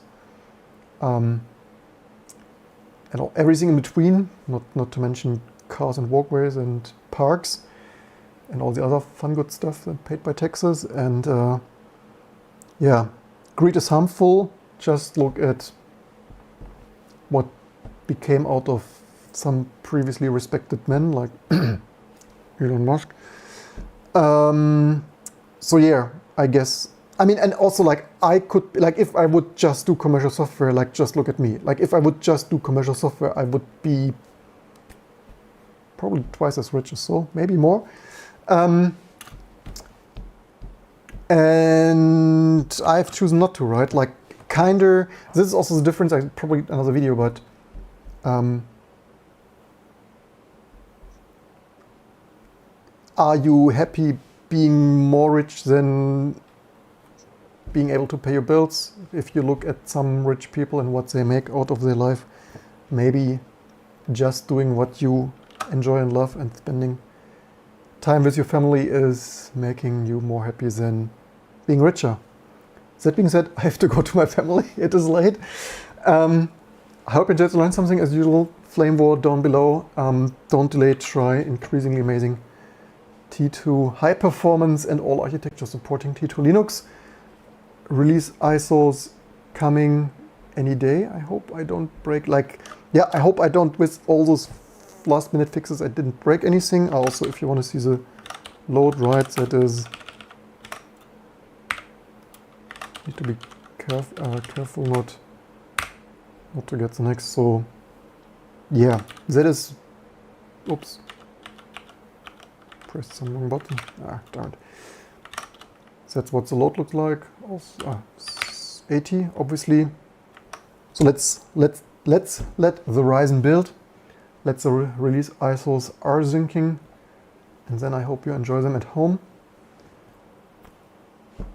and everything in between, not to mention cars and walkways and parks and all the other fun good stuff that paid by taxes. And yeah, greed is harmful. Just look at what became out of some previously respected men like Elon Musk. So yeah, I guess, I mean, and also like I could, like if I would just do commercial software, like just look at me. Like if I would just do commercial software, I would be probably twice as rich as so, maybe more. And I've chosen not to, right? Like kinda, this is also the difference, probably another video, but are you happy being more rich than being able to pay your bills? If you look at some rich people and what they make out of their life, maybe just doing what you enjoy and love and spending time with your family is making you more happy than being richer. That being said, I have to go to my family. It is late. I hope you enjoyed to learn something as usual. Flame war down below. Don't delay, try increasingly amazing T2 high performance and all architecture supporting T2 Linux. Release ISOs coming any day. I hope I don't break, like, yeah, I hope I don't, with all those last minute fixes, I didn't break anything. Also, if you want to see the load, right, that is, need to be careful not to get the next. So yeah, that is, oops, pressed some wrong button. Darn it. That's what the load looks like. Also, 80 obviously. So let's let the Ryzen build. Let the release ISOs are syncing, and then I hope you enjoy them at home.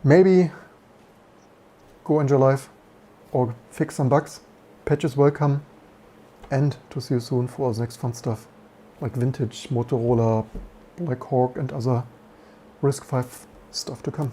Maybe go enjoy life or fix some bugs. Patches welcome, and to see you soon for the next fun stuff like vintage Motorola, Black Hawk, and other RISC-V stuff to come.